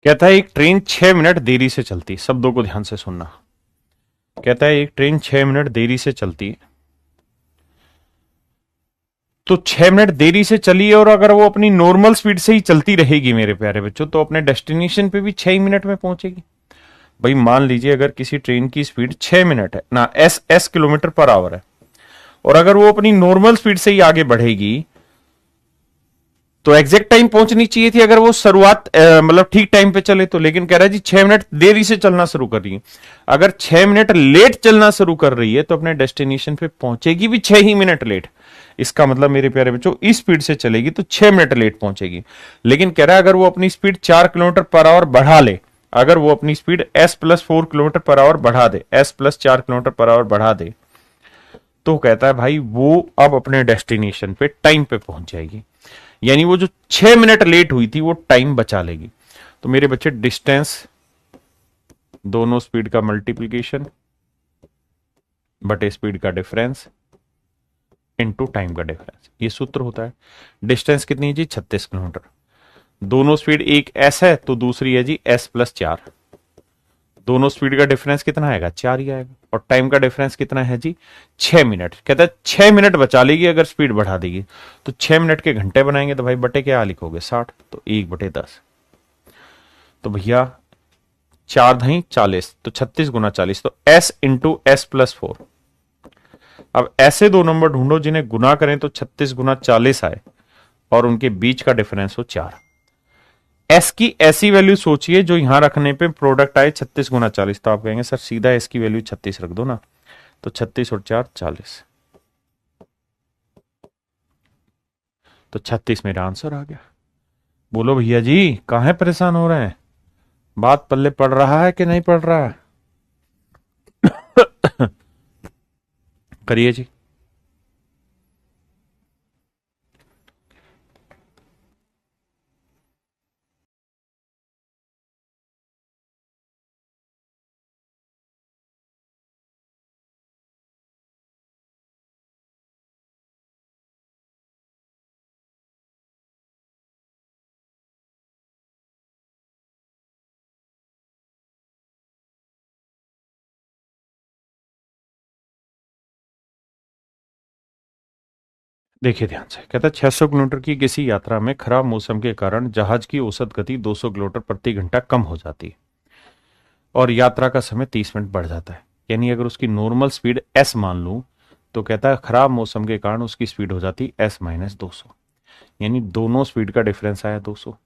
कहता है एक ट्रेन 6 मिनट देरी से चलती, शब्दों को ध्यान से सुनना। कहता है एक ट्रेन 6 मिनट देरी से चलती है, तो 6 मिनट देरी से चली है और अगर वो अपनी नॉर्मल स्पीड से ही चलती रहेगी मेरे प्यारे बच्चों तो अपने डेस्टिनेशन पे भी 6 मिनट में पहुंचेगी। भाई मान लीजिए अगर किसी ट्रेन की स्पीड 6 मिनट है ना, एस किलोमीटर पर आवर है, और अगर वो अपनी नॉर्मल स्पीड से ही आगे बढ़ेगी तो एग्जैक्ट टाइम पहुंचनी चाहिए थी अगर वो शुरुआत मतलब ठीक टाइम पे चले तो, लेकिन कह रहा है जी 6 मिनट देरी से चलना शुरू कर रही है। अगर 6 मिनट लेट चलना शुरू कर रही है तो अपने डेस्टिनेशन पे पहुंचेगी भी 6 ही मिनट लेट। इसका मतलब मेरे प्यारे बच्चों इस स्पीड से चलेगी तो 6 मिनट लेट पहुंचेगी। लेकिन कह रहा है अगर वो अपनी स्पीड 4 किलोमीटर पर आवर बढ़ा ले, अगर वो अपनी speed s+4 kilometre per our बढ़ा दे, s+4 किलोमीटर पर आवर बढ़ा दे, तो कहता है भाई वो अब अपने डेस्टिनेशन पे टाइम पे पहुंच जाएगी। यानी वो जो 6 मिनट लेट हुई थी वो टाइम बचा लेगी। तो मेरे बच्चे डिस्टेंस दोनों स्पीड का मल्टीप्लीकेशन बटे स्पीड का डिफरेंस इनटू टाइम का डिफरेंस, ये सूत्र होता है। डिस्टेंस कितनी है जी 36 किलोमीटर, दोनों स्पीड एक एस है तो दूसरी है जी s+4, दोनों स्पीड का डिफरेंस कितना आएगा 4 ही आएगा, और टाइम का डिफरेंस कितना है जी 6 मिनट। कहता है 6 मिनट बचा लेगी अगर स्पीड बढ़ा देगी। तो 6 मिनट के घंटे बनाएंगे तो भाई बटे क्या लिखोगे 60, तो 1/10। तो भैया 4 दही 40, तो 36 गुना 40, तो s इंटू s+4। अब ऐसे दो नंबर ढूंढो जिन्हें गुना करें तो 36 गुना 40 आए और उनके बीच का डिफरेंस हो 4। एस की ऐसी वैल्यू सोचिए जो यहां रखने पे प्रोडक्ट आए 36 गुना 40, तो आप कहेंगे सर सीधा एस की वैल्यू 36 रख दो ना, तो 36 और 4 40, तो 36 मेरा आंसर आ गया। बोलो भैया जी कहां है परेशान हो रहे हैं, बात पल्ले पड़ रहा है कि नहीं पड़ रहा है? करिए जी। देखिए ध्यान से, कहता है 600 किलोमीटर की किसी यात्रा में खराब मौसम के कारण जहाज की औसत गति 200 किलोमीटर प्रति घंटा कम हो जाती है और यात्रा का समय 30 मिनट बढ़ जाता है। यानी अगर उसकी नॉर्मल स्पीड s मान लूं तो कहता है खराब मौसम के कारण उसकी स्पीड हो जाती है s-200। यानी दोनों स्पीड का डिफरेंस आया 200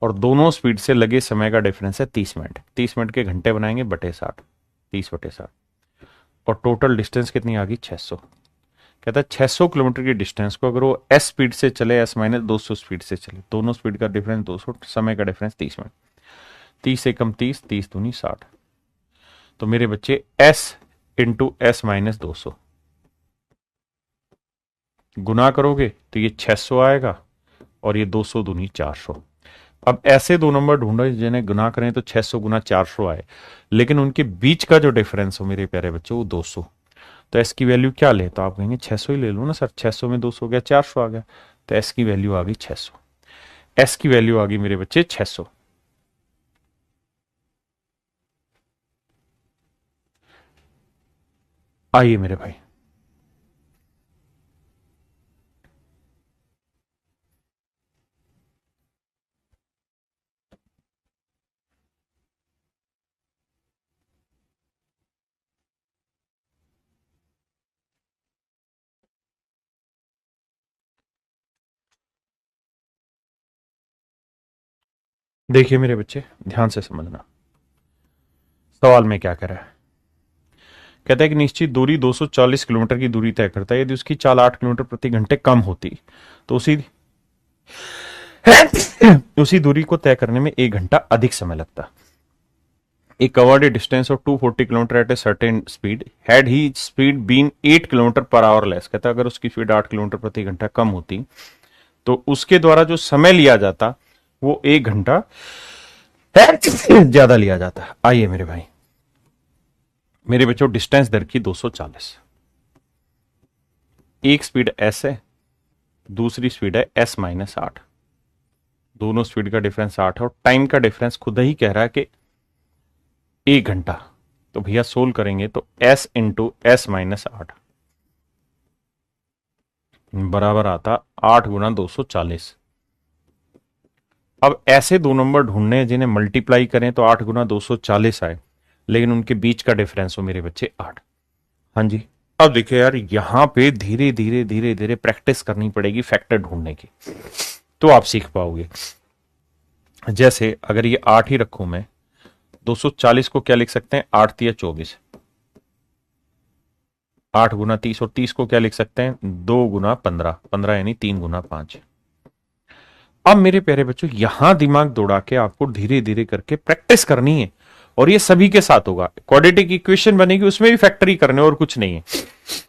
और दोनों स्पीड से लगे समय का डिफरेंस है 30 मिनट। 30 मिनट के घंटे बनाएंगे बटे 60, 30/60, और टोटल डिस्टेंस कितनी आ गई 600। कहता है 600 किलोमीटर की डिस्टेंस को अगर वो s स्पीड से चले, s-200 स्पीड से चले, दोनों स्पीड का डिफरेंस 200, समय का डिफरेंस 30 मिनट, 30 से कम 30, 30 दूनी 60। तो मेरे बच्चे s इंटू s-200 गुना करोगे तो ये 600 आएगा और ये 200 दूनी 400। अब ऐसे दो नंबर ढूंढो जिन्हें गुना करें तो 600 गुना 400 आए, लेकिन उनके बीच का जो डिफरेंस हो मेरे प्यारे बच्चों वो 200। तो एस की वैल्यू क्या ले, तो आप कहेंगे 600 ही ले लो ना सर, 600 में 200 गया 400 आ गया, तो एस की वैल्यू आ गई 600। एस की वैल्यू आ गई मेरे बच्चे 600। आइए मेरे भाई, देखिए मेरे बच्चे, ध्यान से समझना सवाल में क्या कह रहा है। कहता है कि निश्चित दूरी 240 किलोमीटर की दूरी तय करता है। यदि उसकी चाल 8 किलोमीटर प्रति घंटे कम होती तो उसी दूरी को तय करने में 1 घंटा अधिक समय लगता। A covered a distance of 240 kilometre at a certain speed. Had he speed been 8 kilometre per our less, कहता है अगर उसकी स्पीड 8 किलोमीटर प्रति घंटा कम होती तो उसके द्वारा जो समय लिया जाता वो 1 घंटा ज्यादा लिया जाता। आइए मेरे भाई, मेरे बच्चों, डिस्टेंस दर की 240, एक स्पीड एस है, दूसरी स्पीड है S-8। दोनों स्पीड का डिफरेंस 8 है और टाइम का डिफरेंस खुद ही कह रहा है कि 1 घंटा। तो भैया सोल्व करेंगे तो S इंटू S-8 बराबर आता 8 गुना 240। अब ऐसे दो नंबर ढूंढने हैं जिन्हें मल्टीप्लाई करें तो 8 गुना 240 आए, लेकिन उनके बीच का डिफरेंस हो मेरे बच्चे 8। हाँ जी, अब देखिए यार, यहां पे धीरे धीरे धीरे धीरे प्रैक्टिस करनी पड़ेगी फैक्टर ढूंढने की, तो आप सीख पाओगे। जैसे अगर ये 8 ही रखूं मैं, 240 को क्या लिख सकते हैं, 8 तिया 24, 8 गुना 30, और 30 को क्या लिख सकते हैं, 2 गुना 15, 15 यानी 3 गुना 5। अब मेरे प्यारे बच्चों, यहां दिमाग दौड़ा के आपको धीरे धीरे करके प्रैक्टिस करनी है, और ये सभी के साथ होगा। क्वाड्रेटिक इक्वेशन बनेगी, उसमें भी फैक्टरी करने और कुछ नहीं है।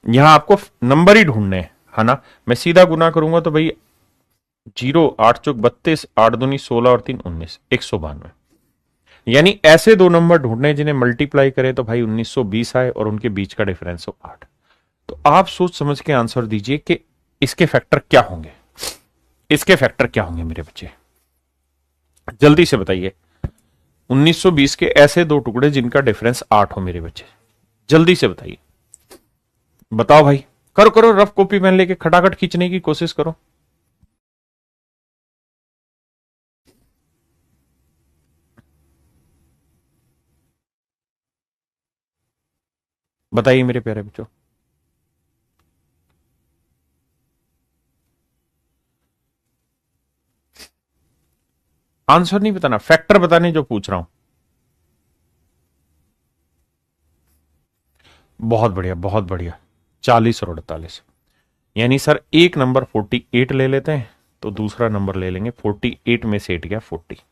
यहां आपको नंबर ही ढूंढने हैं, है ना। मैं सीधा गुना करूंगा तो भाई 0, 8 चौक 32, 8 दूनी 16 और 3 19, 192। यानी ऐसे दो नंबर ढूंढने जिन्हें मल्टीप्लाई करें तो भाई 1920 आए और उनके बीच का डिफरेंस हो 8। तो आप सोच समझ के आंसर दीजिए कि इसके फैक्टर क्या होंगे, इसके फैक्टर क्या होंगे मेरे बच्चे, जल्दी से बताइए। 1920 के ऐसे दो टुकड़े जिनका डिफरेंस 8 हो मेरे बच्चे, जल्दी से बताइए, बताओ भाई, करो करो, रफ कॉपी पेन लेके खटाखट खींचने की कोशिश करो। बताइए मेरे प्यारे बच्चों। आंसर नहीं बताना, फैक्टर बताने जो पूछ रहा हूं। बहुत बढ़िया, बहुत बढ़िया। 40 और 48, यानी सर एक नंबर 48 ले लेते हैं तो दूसरा नंबर ले लेंगे 48 में से 8 गया 40,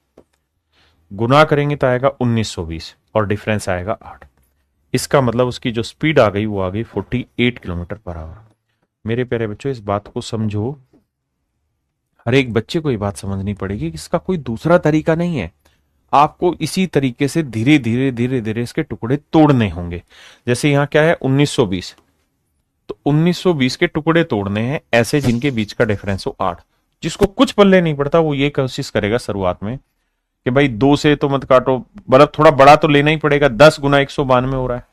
गुना करेंगे तो आएगा 1920 और डिफरेंस आएगा 8। इसका मतलब उसकी जो स्पीड आ गई वो आ गई 48 किलोमीटर पर आवर। मेरे प्यारे बच्चों, इस बात को समझो, हर एक बच्चे को ये बात समझनी पड़ेगी कि इसका कोई दूसरा तरीका नहीं है। आपको इसी तरीके से धीरे धीरे धीरे धीरे इसके टुकड़े तोड़ने होंगे। जैसे यहां क्या है 1920, तो 1920 के टुकड़े तोड़ने हैं ऐसे जिनके बीच का डिफरेंस हो 8। जिसको कुछ पल्ले नहीं पड़ता वो ये कोशिश करेगा शुरुआत में कि भाई 2 से तो मत काटो, मतलब थोड़ा बड़ा तो लेना ही पड़ेगा। 10 गुना 192 हो रहा है,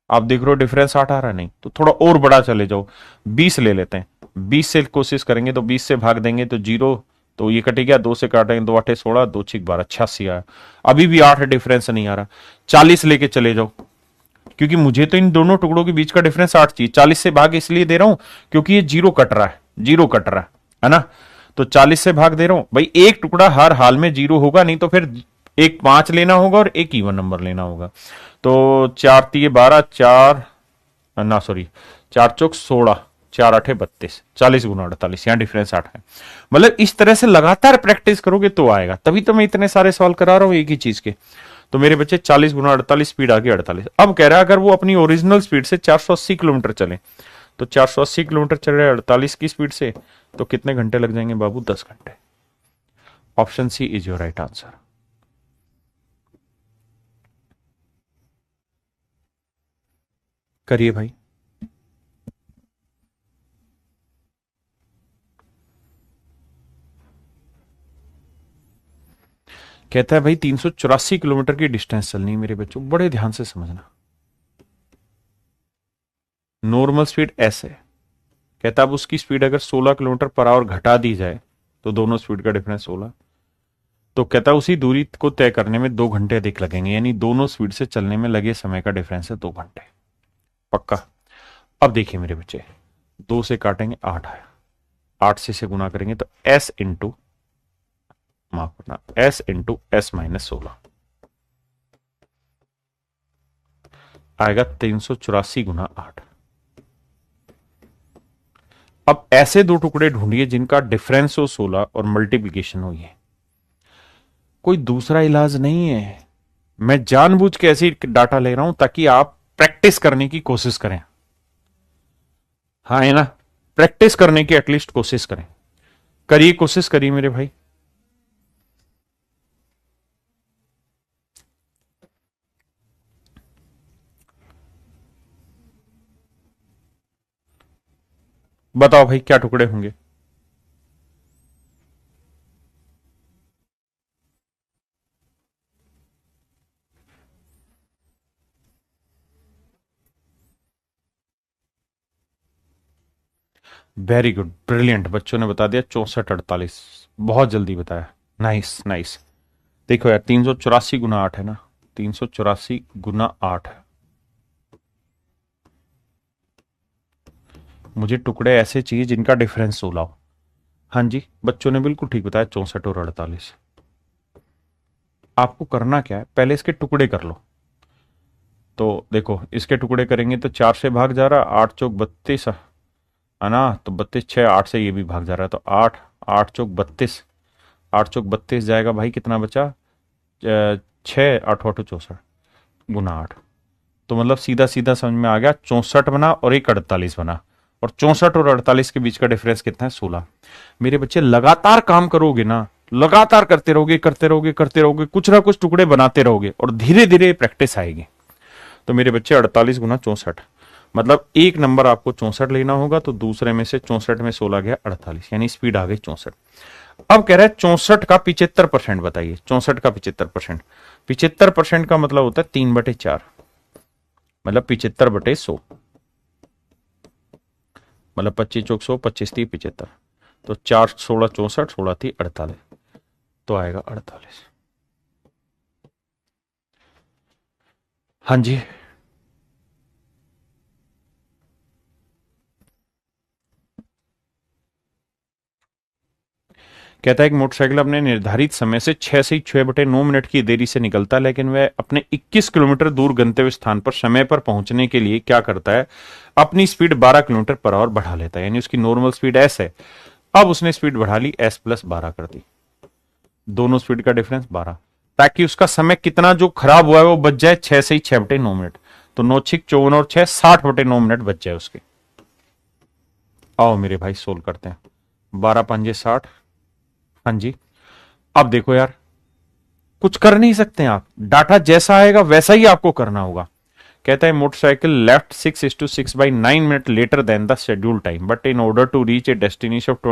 आप देख रहे हो डिफरेंस 8 आ रहा है, नहीं तो थोड़ा और बड़ा चले जाओ, 20 ले लेते हैं। 20 से कोशिश करेंगे तो 20 से भाग देंगे तो 0, तो ये कटे गया, 2 से काटेंगे 2 8 16, 2 6 12, 86 आया। अभी भी 8 डिफरेंस नहीं आ रहा, 40 लेके चले जाओ, क्योंकि मुझे तो इन दोनों टुकड़ों के बीच का डिफरेंस 8 चाहिए। 40 से भाग इसलिए दे रहा हूं क्योंकि ये 0 कट रहा है, 0 कट रहा है ना। तो 40 से भाग दे रहा हूं भाई, एक टुकड़ा हर हाल में 0 होगा, नहीं तो फिर एक 5 लेना होगा और एक इवन नंबर लेना होगा। तो 4 तिये 12, 4 ना सॉरी 4 चौक 16, 4 8 32, 40 गुना 48, यहाँ डिफरेंस 8 है। मतलब इस तरह से लगातार प्रैक्टिस करोगे तो आएगा, तभी तो मैं इतने सारे सवाल करा रहा हूं एक ही चीज के। तो मेरे बच्चे 40 गुना 48, स्पीड आ गई 48। अब कह रहा है अगर वो अपनी ओरिजिनल स्पीड से 480 किलोमीटर चले, तो 480 किलोमीटर चल रहे 48 की स्पीड से, तो कितने घंटे लग जाएंगे बाबू, 10 घंटे। Option C is your right answer. करिए भाई। कहता है भाई 384 किलोमीटर की डिस्टेंस चलनी है मेरे बच्चों, बड़े ध्यान से समझना। नॉर्मल स्पीड एस है। कहता अब उसकी स्पीड अगर 16 किलोमीटर पर आवर घटा दी जाए तो दोनों स्पीड का डिफरेंस 16, तो कहता उसी दूरी को तय करने में 2 घंटे अधिक लगेंगे, यानी दोनों स्पीड से चलने में लगे समय का डिफरेंस है 2 घंटे। पक्का। अब देखिए मेरे बच्चे, 2 से काटेंगे 8 आया, 8 से गुना करेंगे तो s इंटू, माफ करना, s इंटू एस माइनस 16 आएगा 384 गुना 8। अब ऐसे दो टुकड़े ढूंढिए जिनका डिफरेंस हो 16 और मल्टीप्लीकेशन हो ये। कोई दूसरा इलाज नहीं है, मैं जानबूझ के ऐसी डाटा ले रहा हूं ताकि आप प्रैक्टिस करने की कोशिश करें। हाँ है ना, प्रैक्टिस करने की एटलीस्ट कोशिश करें। करिए, कोशिश करिए मेरे भाई। बताओ भाई क्या टुकड़े होंगे? वेरी गुड, ब्रिलियंट, बच्चों ने बता दिया 64 48, बहुत जल्दी बताया, नाइस नाइस। देखो यार 384 गुना 8 है ना, 384 गुना 8 है। मुझे टुकड़े ऐसे चाहिए जिनका डिफरेंस 16 हो। हाँ जी, बच्चों ने बिल्कुल ठीक बताया, 64 और 48। आपको करना क्या है, पहले इसके टुकड़े कर लो। तो देखो इसके टुकड़े करेंगे तो 4 से भाग जा रहा, 8 चौक 32 है ना, तो 32 6, 8 से ये भी भाग जा रहा है, तो 8 8 चौक 32, 8 चौक 32 जाएगा भाई, कितना बचा, 6 8 8 64 गुना 8। तो मतलब सीधा सीधा समझ में आ गया, 64 बना और एक 48 बना, और 64 और 48 के बीच का डिफरेंस कितना है, 16। मेरे बच्चे लगातार काम करोगे ना, लगातार करते रहोगे करते रहोगे करते रहोगे, कुछ ना कुछ टुकड़े बनाते रहोगे और धीरे धीरे प्रैक्टिस आएगी। तो मेरे बच्चे 48 गुना 64, मतलब एक नंबर आपको 64 लेना होगा, तो दूसरे में से 64 में 16 गया 48, यानी स्पीड आ गई 64। अब कह रहा है 64 का 75% बताइए। 64 का 75%, 75% का मतलब होता है 3/4, मतलब 75/100, मतलब 25 चौक 100, 25 30 75, तो 4 16 64, 16 थी 48, तो आएगा 48। हाँ जी, कहता है कि मोटरसाइकिल अपने निर्धारित समय से 6 से 6/9 मिनट की देरी से निकलता है, लेकिन वह अपने 21 किलोमीटर दूर गंतव्य स्थान पर समय पर पहुंचने के लिए क्या करता है, अपनी स्पीड 12 किलोमीटर पर आवर बढ़ा लेता है, यानी उसकी नॉर्मल स्पीड एस है, अब उसने स्पीड बढ़ा ली एस प्लस 12 कर दी, दोनों स्पीड का डिफरेंस 12, ताकि उसका समय कितना जो खराब हुआ है वो बच जाए 6 से 6/9 मिनट, तो 9 6 54 और 6 60/9 मिनट बच जाए उसके। आओ मेरे भाई सोल्व करते हैं, 12 पंजे 60। हाँ जी, अब देखो यार, कुछ कर नहीं सकते आप, डाटा जैसा आएगा वैसा ही आपको करना होगा। कहता है motorcycle left 6:6/9 minute later than the schedule time, but in order to reach a destination of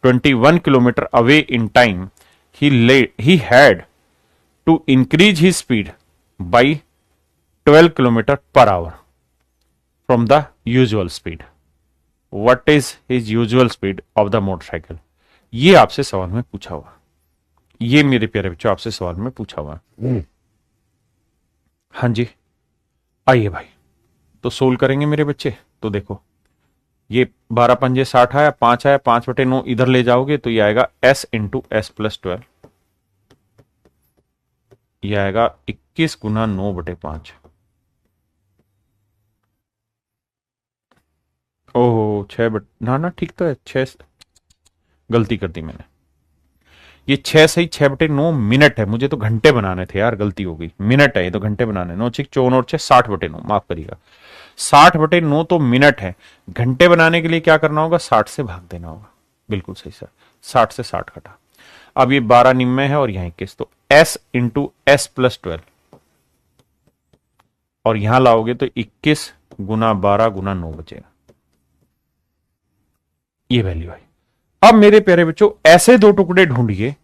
21 kilometre away in time he had to increase his speed by 12 kilometer per hour from the usual speed. What is his usual speed of the motorcycle? ये आपसे सवाल में पूछा हुआ, ये मेरे प्यारे बच्चों आपसे सवाल में पूछा हुआ। हाँ जी, आइए भाई, तो सोल्व करेंगे मेरे बच्चे। तो देखो ये 12 पंजे 60 आया, 5 आया, 5/9 इधर ले जाओगे तो ये आएगा s इंटू एस प्लस 12, ये आएगा 21 गुना 9/5। ओहो 6 ना ना ठीक तो है, 6 गलती कर दी मैंने, ये 6 सही 6/9 मिनट है, मुझे तो घंटे बनाने थे यार, गलती हो गई, मिनट है ये तो, घंटे बनाने, 9 6 54 और 6 60/9, माफ करिएगा, 60/9 तो मिनट है, घंटे बनाने के लिए क्या करना होगा, 60 से भाग देना होगा, बिल्कुल सही सर, 60 से 60 कटा। अब ये 12 निम्न है और यहां 21, तो s इंटू एस प्लस 12, और यहां लाओगे तो 21 गुना 12 गुना 9 बचेगा, ये वैल्यू आई। अब मेरे प्यारे बच्चों ऐसे दो टुकड़े ढूंढिए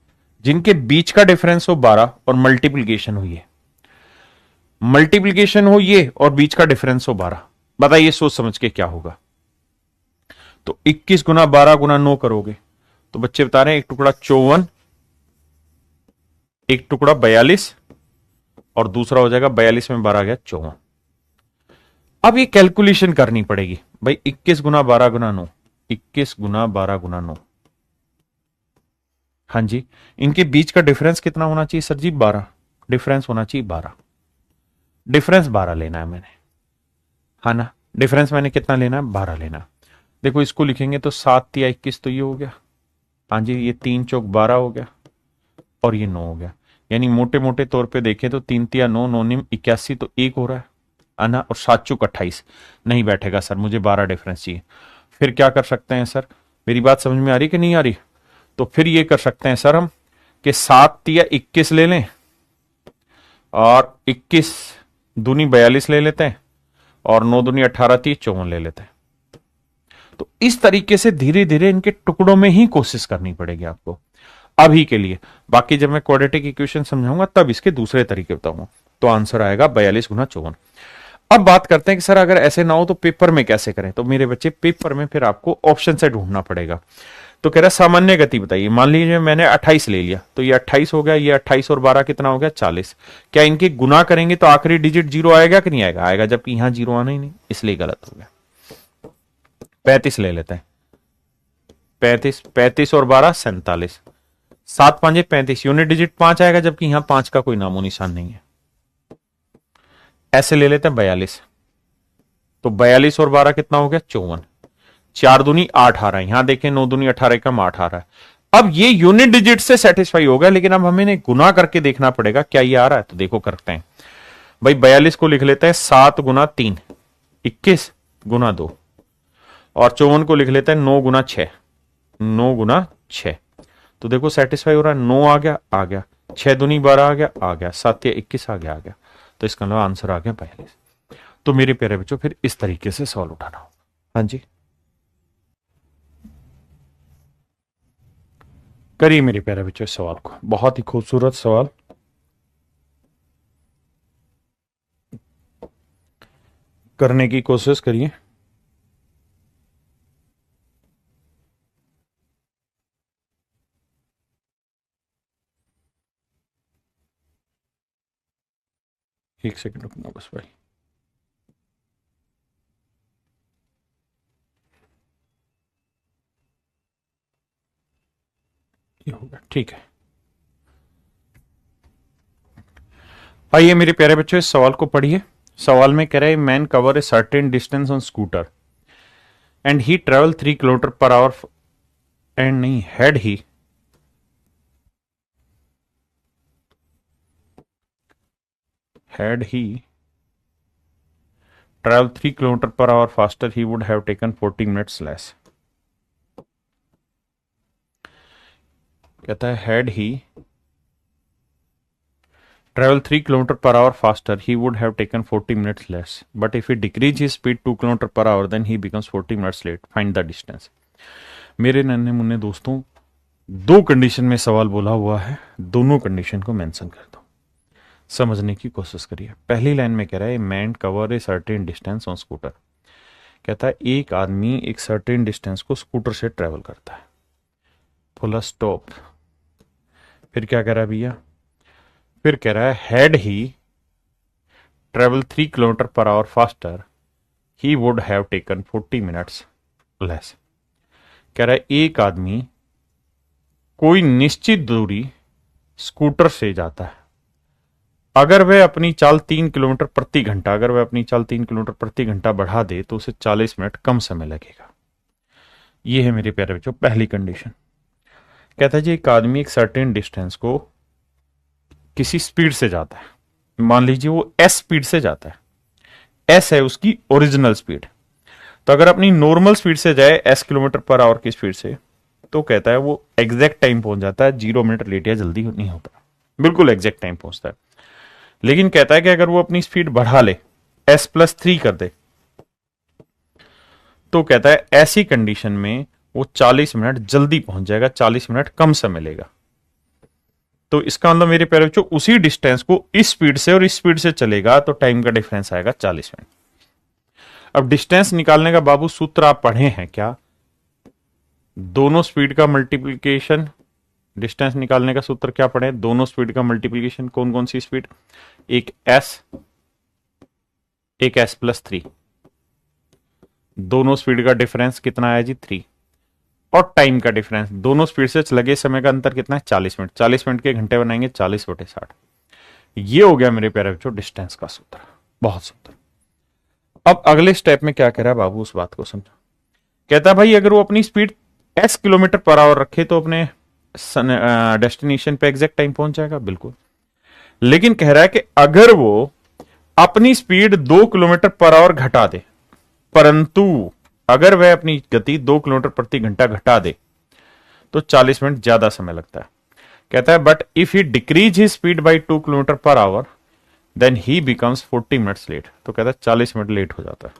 जिनके बीच का डिफरेंस हो 12 और मल्टीप्लीकेशन हो ये, मल्टीप्लीकेशन हो ये और बीच का डिफरेंस हो 12, बताइए सोच समझ के क्या होगा। तो 21 गुना 12 गुना 9 करोगे तो बच्चे बता रहे हैं एक टुकड़ा 54, एक टुकड़ा 42 और दूसरा हो जाएगा 42 में 12 गया 54। अब ये कैलकुलेशन करनी पड़ेगी भाई, 21 गुना 12 गुना 9, 21 गुना 12 गुना 9। हाँ जी, इनके बीच का डिफरेंस कितना होना चाहिए सर जी? 12। डिफरेंस होना चाहिए 12। डिफरेंस 12 लेना है मैंने, हाँ ना? डिफरेंस मैंने कितना लेना है? 12 लेना है। देखो इसको लिखेंगे तो 7 या 21 तो ये हो गया, हाँ जी, ये 3 चौक 12 हो गया और ये 9 हो गया। यानी मोटे मोटे तौर पे देखें तो 3 तिया 9, 9 निम 81 तो 1 हो रहा है ना? और 7 चौक 28 नहीं बैठेगा सर, मुझे 12 डिफरेंस चाहिए। फिर क्या कर सकते हैं सर? मेरी बात समझ में आ रही कि नहीं आ रही? तो फिर ये कर सकते हैं सर हम कि 7 तिया 21 ले लें और 21 दूनी 42 ले लेते हैं और 9 दूनी 18 30 54 ले लेते हैं। तो इस तरीके से धीरे धीरे इनके टुकड़ों में ही कोशिश करनी पड़ेगी आपको अभी के लिए। बाकी जब मैं क्वाड्रेटिक इक्वेशन समझाऊंगा तब इसके दूसरे तरीके बताऊंगा। तो आंसर आएगा 42 गुना 54। अब बात करते हैं कि सर अगर ऐसे ना हो तो पेपर में कैसे करें? तो मेरे बच्चे पेपर में फिर आपको ऑप्शन से ढूंढना पड़ेगा। तो कह रहा सामान्य गति बताइए। मान लीजिए मैंने 28 ले लिया तो ये 28 हो गया, ये 28 और 12 कितना हो गया? 40। क्या इनके गुना करेंगे तो आखिरी डिजिट 0 आएगा कि नहीं आएगा? आएगा, जबकि यहां 0 आना ही नहीं, इसलिए गलत हो गया। 35 ले लेते हैं। 35 और 12 47। 7 5 35, यूनिट डिजिट 5 आएगा, जबकि यहां 5 का कोई नामो निशान नहीं है। ऐसे ले लेते हैं 42। तो 42 और 12 कितना हो गया? 54। 4 दूनी 8 आ रहा है, यहां देखें 9 दूनी 18 कम 8 आ रहा है। अब ये यूनिट डिजिट से सेटिस्फाई हो गया, लेकिन अब हमें गुना करके देखना पड़ेगा क्या ये आ रहा है। तो देखो करते हैं भाई, 42 को लिख लेते हैं 7 गुना 3 21 गुना 2 और 54 को लिख लेते हैं 9 गुना 6 9 गुना 6। तो देखो सेटिस्फाई हो रहा है, 9 आ गया 6 दूनी 12 आ गया 7 या 21 आ गया। तो इसका मतलब आंसर आ गया 42। तो मेरे प्यारे बच्चों फिर इस तरीके से सवाल उठाना हो। हाँ जी, करिए मेरे प्यारे बच्चों इस सवाल को, बहुत ही खूबसूरत सवाल। करने की कोशिश करिए। एक सेकंड रुकना बस भाई। ये होगा, ठीक है। आइए मेरे प्यारे बच्चों इस सवाल को पढ़िए। सवाल में कह रहा है man cover A certain distance on scooter and he travel 3 kilometre per hour and नहीं had he traveled 3 kilometer per hour faster, he would have taken 40 minutes less. कहता है had he traveled 3 kilometer per hour faster, he would have taken 40 minutes less. But if he decrease his speed 2 kilometer per hour, then he becomes 40 minutes late. Find the distance. मेरे नन्हे मुन्ने दोस्तों, दो condition में सवाल बोला हुआ है, दोनों कंडीशन को मेंशन कर दो, समझने की कोशिश करिए। पहली लाइन में कह रहा है man cover A certain distance on scooter. कहता है एक आदमी एक सर्टेन डिस्टेंस को स्कूटर से ट्रेवल करता है, फुल स्टॉप। फिर क्या कह रहा है भैया? फिर कह रहा है had he travel 3 kilometre per our faster, he would have taken 40 minutes less. कह रहा है एक आदमी कोई निश्चित दूरी स्कूटर से जाता है, अगर वह अपनी चाल 3 किलोमीटर प्रति घंटा अगर वह अपनी चाल 3 किलोमीटर प्रति घंटा बढ़ा दे तो उसे 40 मिनट कम समय लगेगा। यह है मेरे प्यारे बच्चों पहली कंडीशन। कहता है जी एक आदमी एक सर्टेन डिस्टेंस को किसी स्पीड से जाता है, मान लीजिए वो एस स्पीड से जाता है, एस है उसकी ओरिजिनल स्पीड। तो अगर अपनी नॉर्मल स्पीड से जाए एस किलोमीटर पर आवर की स्पीड से, तो कहता है वो एग्जैक्ट टाइम पहुंच जाता है, 0 मिनट लेट या जल्दी नहीं होता, बिल्कुल एग्जैक्ट टाइम पहुंचता है। लेकिन कहता है कि अगर वो अपनी स्पीड बढ़ा ले, S+3 कर दे, तो कहता है ऐसी कंडीशन में वो 40 मिनट जल्दी पहुंच जाएगा, 40 मिनट कम समय लेगा। तो इसका मतलब मेरे प्यारे बच्चों उसी डिस्टेंस को इस स्पीड से और इस स्पीड से चलेगा तो टाइम का डिफरेंस आएगा 40 मिनट। अब डिस्टेंस निकालने का बाबू सूत्र आप पढ़े हैं क्या? दोनों स्पीड का मल्टीप्लीकेशन, डिस्टेंस निकालने का सूत्र क्या पढ़े? दोनों स्पीड का मल्टीप्लीकेशन। कौन कौन सी स्पीड? एक एस प्लस 3, दोनों स्पीड का डिफरेंस कितना आया जी? 3। और टाइम का डिफरेंस, दोनों स्पीड से लगे समय का अंतर कितना है? 40 मिनट। 40 मिनट के घंटे बनाएंगे 40/60। ये हो गया मेरे प्यारे बच्चों डिस्टेंस का सूत्र। बहुत सुंदर। अब अगले स्टेप में क्या कह रहा है बाबू, उस बात को समझो। कहता है भाई अगर वो अपनी speed s kilometre per our रखे तो अपने डेस्टिनेशन पे एग्जैक्ट टाइम पहुंच जाएगा, बिल्कुल। लेकिन कह रहा है कि अगर वो अपनी स्पीड 2 किलोमीटर पर आवर घटा दे, परंतु अगर वह अपनी गति 2 किलोमीटर प्रति घंटा घटा दे तो 40 मिनट ज्यादा समय लगता है। कहता है but if he decrease he speed by 2 kilometre per hour then he becomes 40 minutes late. तो कहता है 40 मिनट लेट हो जाता है।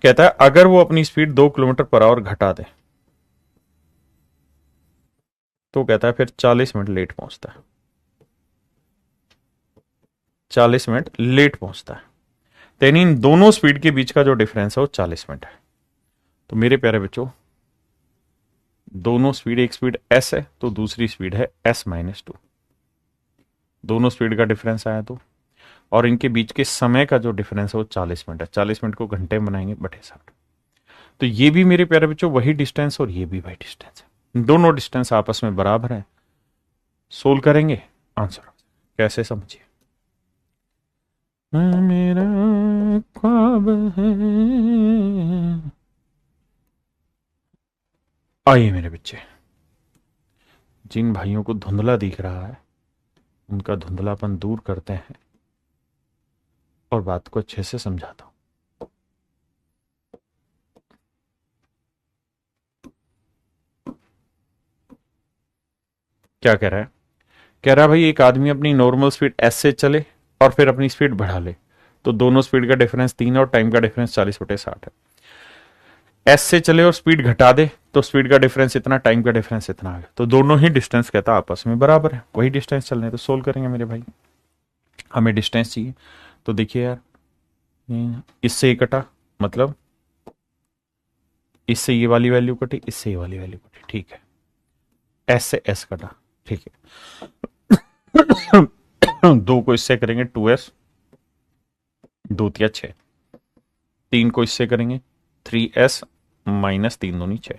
कहता है अगर वो अपनी स्पीड 2 किलोमीटर पर आवर घटा दे तो कहता है फिर 40 मिनट लेट पहुंचता है। 40 मिनट लेट पहुंचता है। यानी इन दोनों स्पीड के बीच का जो डिफरेंस है वो 40 मिनट है। तो मेरे प्यारे बच्चों, दोनों स्पीड, एक स्पीड s है तो दूसरी स्पीड है s-2। दोनों स्पीड का डिफरेंस आया तो, और इनके बीच के समय का जो डिफरेंस है वो 40 मिनट है। 40 मिनट को घंटे में बनाएंगे बटे 60। तो ये भी मेरे प्यारे बच्चों वही डिस्टेंस और ये भी वही डिस्टेंस है। दोनों डिस्टेंस आपस में बराबर है। सोल्व करेंगे, आंसर कैसे समझिए। मेरा ख्वाब है। आइए मेरे बच्चे, जिन भाइयों को धुंधला दिख रहा है उनका धुंधलापन दूर करते हैं और बात को अच्छे से समझाता हूं। क्या कह रहा है? कह रहा है भाई एक आदमी अपनी नॉर्मल स्पीड s से चले और फिर अपनी स्पीड बढ़ा ले तो दोनों स्पीड का डिफरेंस 3 और टाइम का डिफरेंस 40/60 है। s से चले और स्पीड घटा दे तो स्पीड का डिफरेंस इतना, टाइम का डिफरेंस इतना आ गया। तो दोनों ही डिस्टेंस कहता आपस में बराबर है, वही डिस्टेंस चल रहे हैं। तो सोल्व करेंगे मेरे भाई। हमें डिस्टेंस चाहिए तो देखिए यार, इससे ये कटा, मतलब इससे ये वाली वैल्यू कटी, इससे ये वाली वैल्यू कटी, ठीक है। s से s कटा, ठीक है। 2 को इससे करेंगे 2s, 2 तिया 6। 3 को इससे करेंगे 3s माइनस 3 दूनी 6,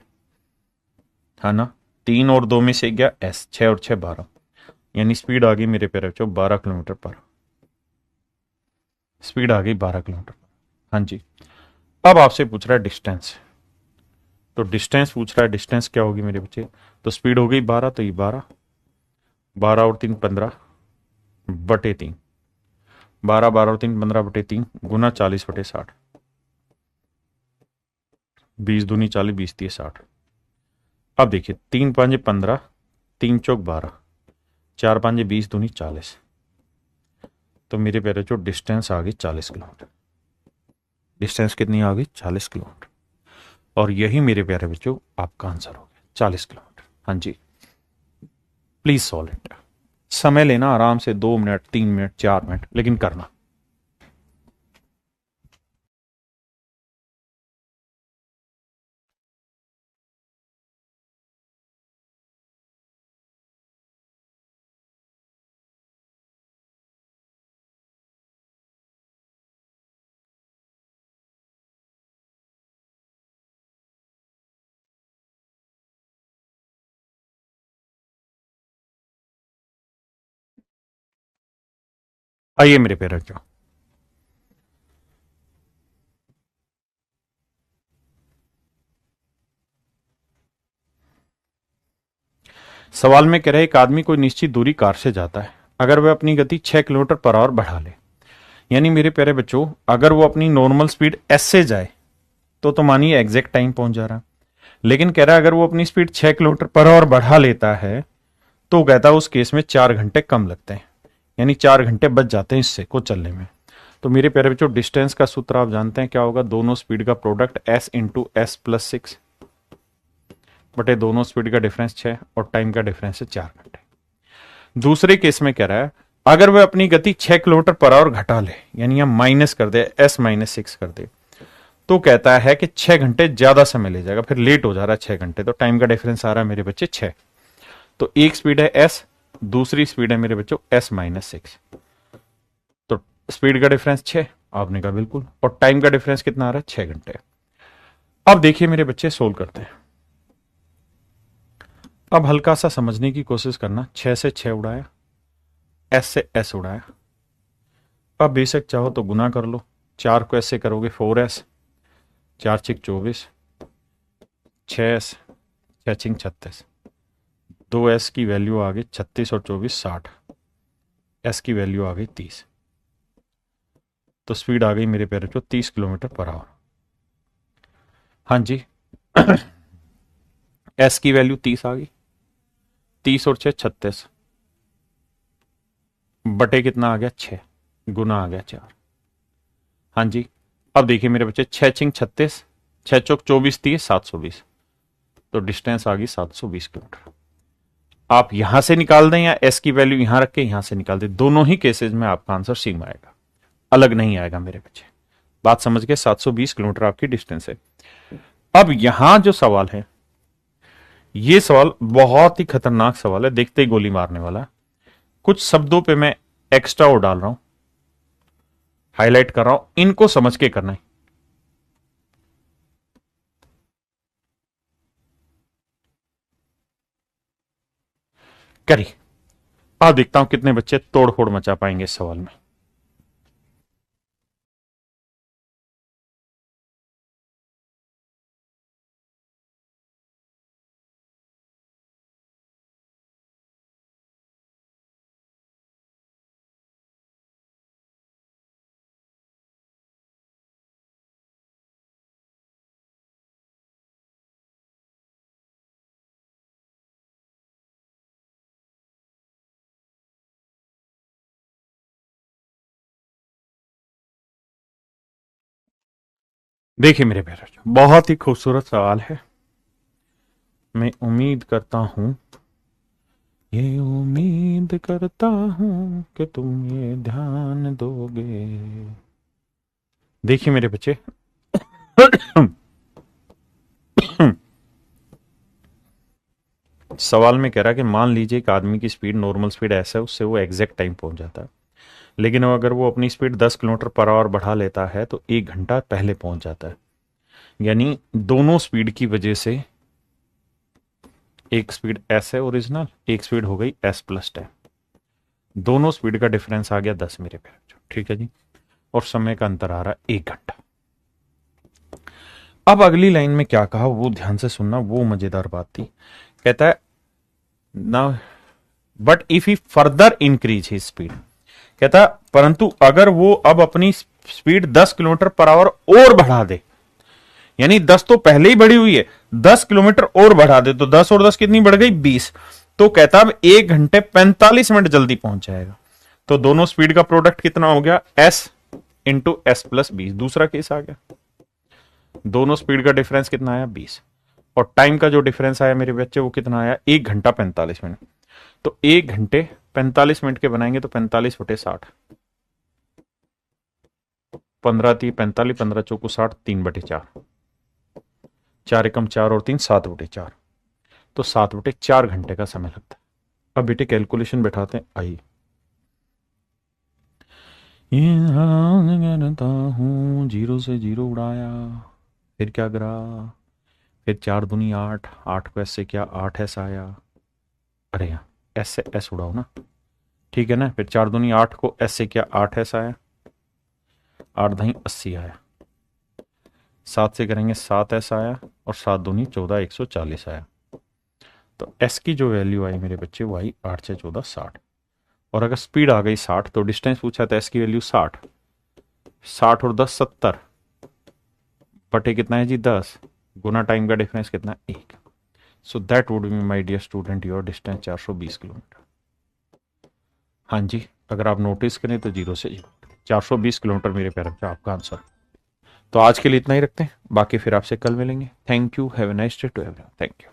है ना। 3 और 2 में से गया s, 6 और 6 12, यानी स्पीड आ गई मेरे प्यारे बच्चों 12 किलोमीटर पर। स्पीड आ गई 12 किलोमीटर पर। हाँ जी। अब आपसे पूछ रहा है डिस्टेंस, तो डिस्टेंस पूछ रहा है, डिस्टेंस क्या होगी मेरे बच्चे? तो स्पीड हो गई 12, तो ये 12, 12 और 3 15 बटे 3, 12 12 और 3 15 बटे 3 गुना 40/60, 20 दूनी 40, 20 तिये 60। अब देखिए 3 5 15, 3 चौक 12, 4 5 20 दूनी 40। तो मेरे प्यारे जो डिस्टेंस आ गई 40 किलोमीटर। डिस्टेंस कितनी आ गई? 40 किलोमीटर। और यही मेरे प्यारे बच्चों आपका आंसर हो गया 40 किलोमीटर। हाँ जी, प्लीज सॉल्व इट। समय लेना आराम से, 2 मिनट, 3 मिनट, 4 मिनट, लेकिन करना। आइए मेरे प्यारे बच्चों, सवाल में कह रहे एक आदमी कोई निश्चित दूरी कार से जाता है, अगर वह अपनी गति 6 किलोमीटर पर आवर बढ़ा ले, यानी मेरे प्यारे बच्चों अगर वो अपनी नॉर्मल स्पीड s से जाए तो मानिए एग्जैक्ट टाइम पहुंच जा रहा है। लेकिन कह रहा है अगर वो अपनी स्पीड 6 किलोमीटर पर आवर बढ़ा लेता है तो कहता है उस केस में 4 घंटे कम लगते हैं, यानी 4 घंटे बच जाते हैं इससे को चलने में। तो मेरे प्यारे बच्चों डिस्टेंस का सूत्र आप जानते हैं क्या होगा? दोनों स्पीड का product s into s plus 6 बटे दोनों स्पीड का डिफरेंस 6 और टाइम का डिफरेंस है 4 घंटे। दूसरे केस में कह रहा है अगर वह अपनी गति 6 किलोमीटर पर आवर घटा ले, यानी हम माइनस कर दे, S-6 कर दे, तो कहता है कि 6 घंटे ज्यादा समय ले जाएगा, फिर लेट हो जा रहा है 6 घंटे, तो टाइम का डिफरेंस आ रहा है मेरे बच्चे 6। तो एक स्पीड है S, दूसरी स्पीड है मेरे बच्चों S-6, तो स्पीड का डिफरेंस 6, आपने कहा बिल्कुल, और टाइम का डिफरेंस कितना आ रहा है 6 घंटे। अब देखिए मेरे बच्चे, सोल्व करते हैं। अब हल्का सा समझने की कोशिश करना। 6 से 6 उड़ाया, S से S उड़ाया, अब बेशक चाहो तो गुना कर लो, 4 को ऐसे करोगे 4S, 4 6 24, 6S, 6 6 36, 2S की वैल्यू आ गई 36 और 24 60, S की वैल्यू आ गई 30, तो स्पीड आ गई मेरे पैरों को 30 किलोमीटर पर आवर। हाँ जी, S की वैल्यू 30 आ गई, 30 और 6 36, बटे कितना आ गया 6, गुना आ गया 4। हाँ जी, अब देखिए मेरे बच्चे, 6 6 36, 6 चौक 24 30, 720, तो डिस्टेंस आ गई 720 किलोमीटर। आप यहां से निकाल दें या S की वैल्यू यहां रख के यहां से निकाल दें, दोनों ही केसेस में आपका आंसर सेम आएगा, अलग नहीं आएगा मेरे बच्चे। बात समझ के, 720 किलोमीटर आपकी डिस्टेंस है। अब यहां जो सवाल है, ये सवाल बहुत ही खतरनाक सवाल है, देखते ही गोली मारने वाला है। कुछ शब्दों पे मैं एक्स्ट्रा और डाल रहा हूं, हाईलाइट कर रहा हूं, इनको समझ के करना है। करिए, अब देखता हूं कितने बच्चे तोड़ फोड़ मचा पाएंगे इस सवाल में। देखिए मेरे प्यारे, बहुत ही खूबसूरत सवाल है। मैं उम्मीद करता हूं, ये उम्मीद करता हूं कि तुम ये ध्यान दोगे। देखिए मेरे बच्चे, सवाल में कह रहा है कि मान लीजिए एक आदमी की स्पीड, नॉर्मल स्पीड ऐसा है, उससे वो एग्जैक्ट टाइम पहुंच जाता है, लेकिन अगर वो अपनी स्पीड 10 किलोमीटर पर आवर बढ़ा लेता है तो 1 घंटा पहले पहुंच जाता है। यानी दोनों स्पीड की वजह से, एक स्पीड S है ओरिजिनल, एक स्पीड हो गई S+10, दोनों स्पीड का डिफरेंस आ गया 10 मेरे प्यारे। ठीक है जी, और समय का अंतर आ रहा है 1 घंटा। अब अगली लाइन में क्या कहा वो ध्यान से सुनना, वो मजेदार बात थी। कहता है ना, but if he further increase he speed, कहता परंतु अगर वो अब अपनी स्पीड 10 किलोमीटर पर आवर और बढ़ा दे, यानी 10 तो पहले ही बढ़ी हुई है, 10 किलोमीटर और बढ़ा दे, तो 10 और 10 कितनी बढ़ गई 20, तो कहता अब 1 घंटे 45 मिनट जल्दी पहुंच जाएगा। तो दोनों स्पीड का प्रोडक्ट कितना हो गया, S इंटू S+20। दूसरा केस आ गया, दोनों स्पीड का डिफरेंस कितना आया 20, और टाइम का जो डिफरेंस आया मेरे बच्चे वो कितना आया 1 घंटा 45 मिनट। तो 1 घंटे 45 मिनट के बनाएंगे तो 45 बटे 60, 15 3 45, 15 चौको 60, 3/4, 4 एकम 4 और 3 7/4, तो 7/4 घंटे का समय लगता है। अब बेटे कैलकुलेशन बैठाते हैं, आई करता हूं, 0 से 0 उड़ाया, फिर क्या करा, फिर 4 दूनी 8, 8 को ऐसे किया 8S आया, अरे यहाँ S से S उड़ाओ ना, ठीक है ना, फिर 4 दूनी 8 को S से किया 8S आया, 8 दही 80 आया, 7 से करेंगे 7S आया, और 7 दूनी 14, 140 आया। तो S की जो वैल्यू आई मेरे बच्चे वो आई 8 से 14 60, और अगर स्पीड आ गई 60 तो डिस्टेंस पूछा था S की वैल्यू 60, 60 और 10 70, बटे कितना है जी 10, गुना टाइम का डिफरेंस कितना 1, so that would be my dear student your distance 420 kilometre. हाँ जी, अगर आप नोटिस करें तो 0 से 420 किलोमीटर मेरे प्यारे बच्चे आपका आंसर। तो आज के लिए इतना ही रखते हैं, बाकी फिर आपसे कल मिलेंगे। Thank you, have a nice day to everyone, thank you.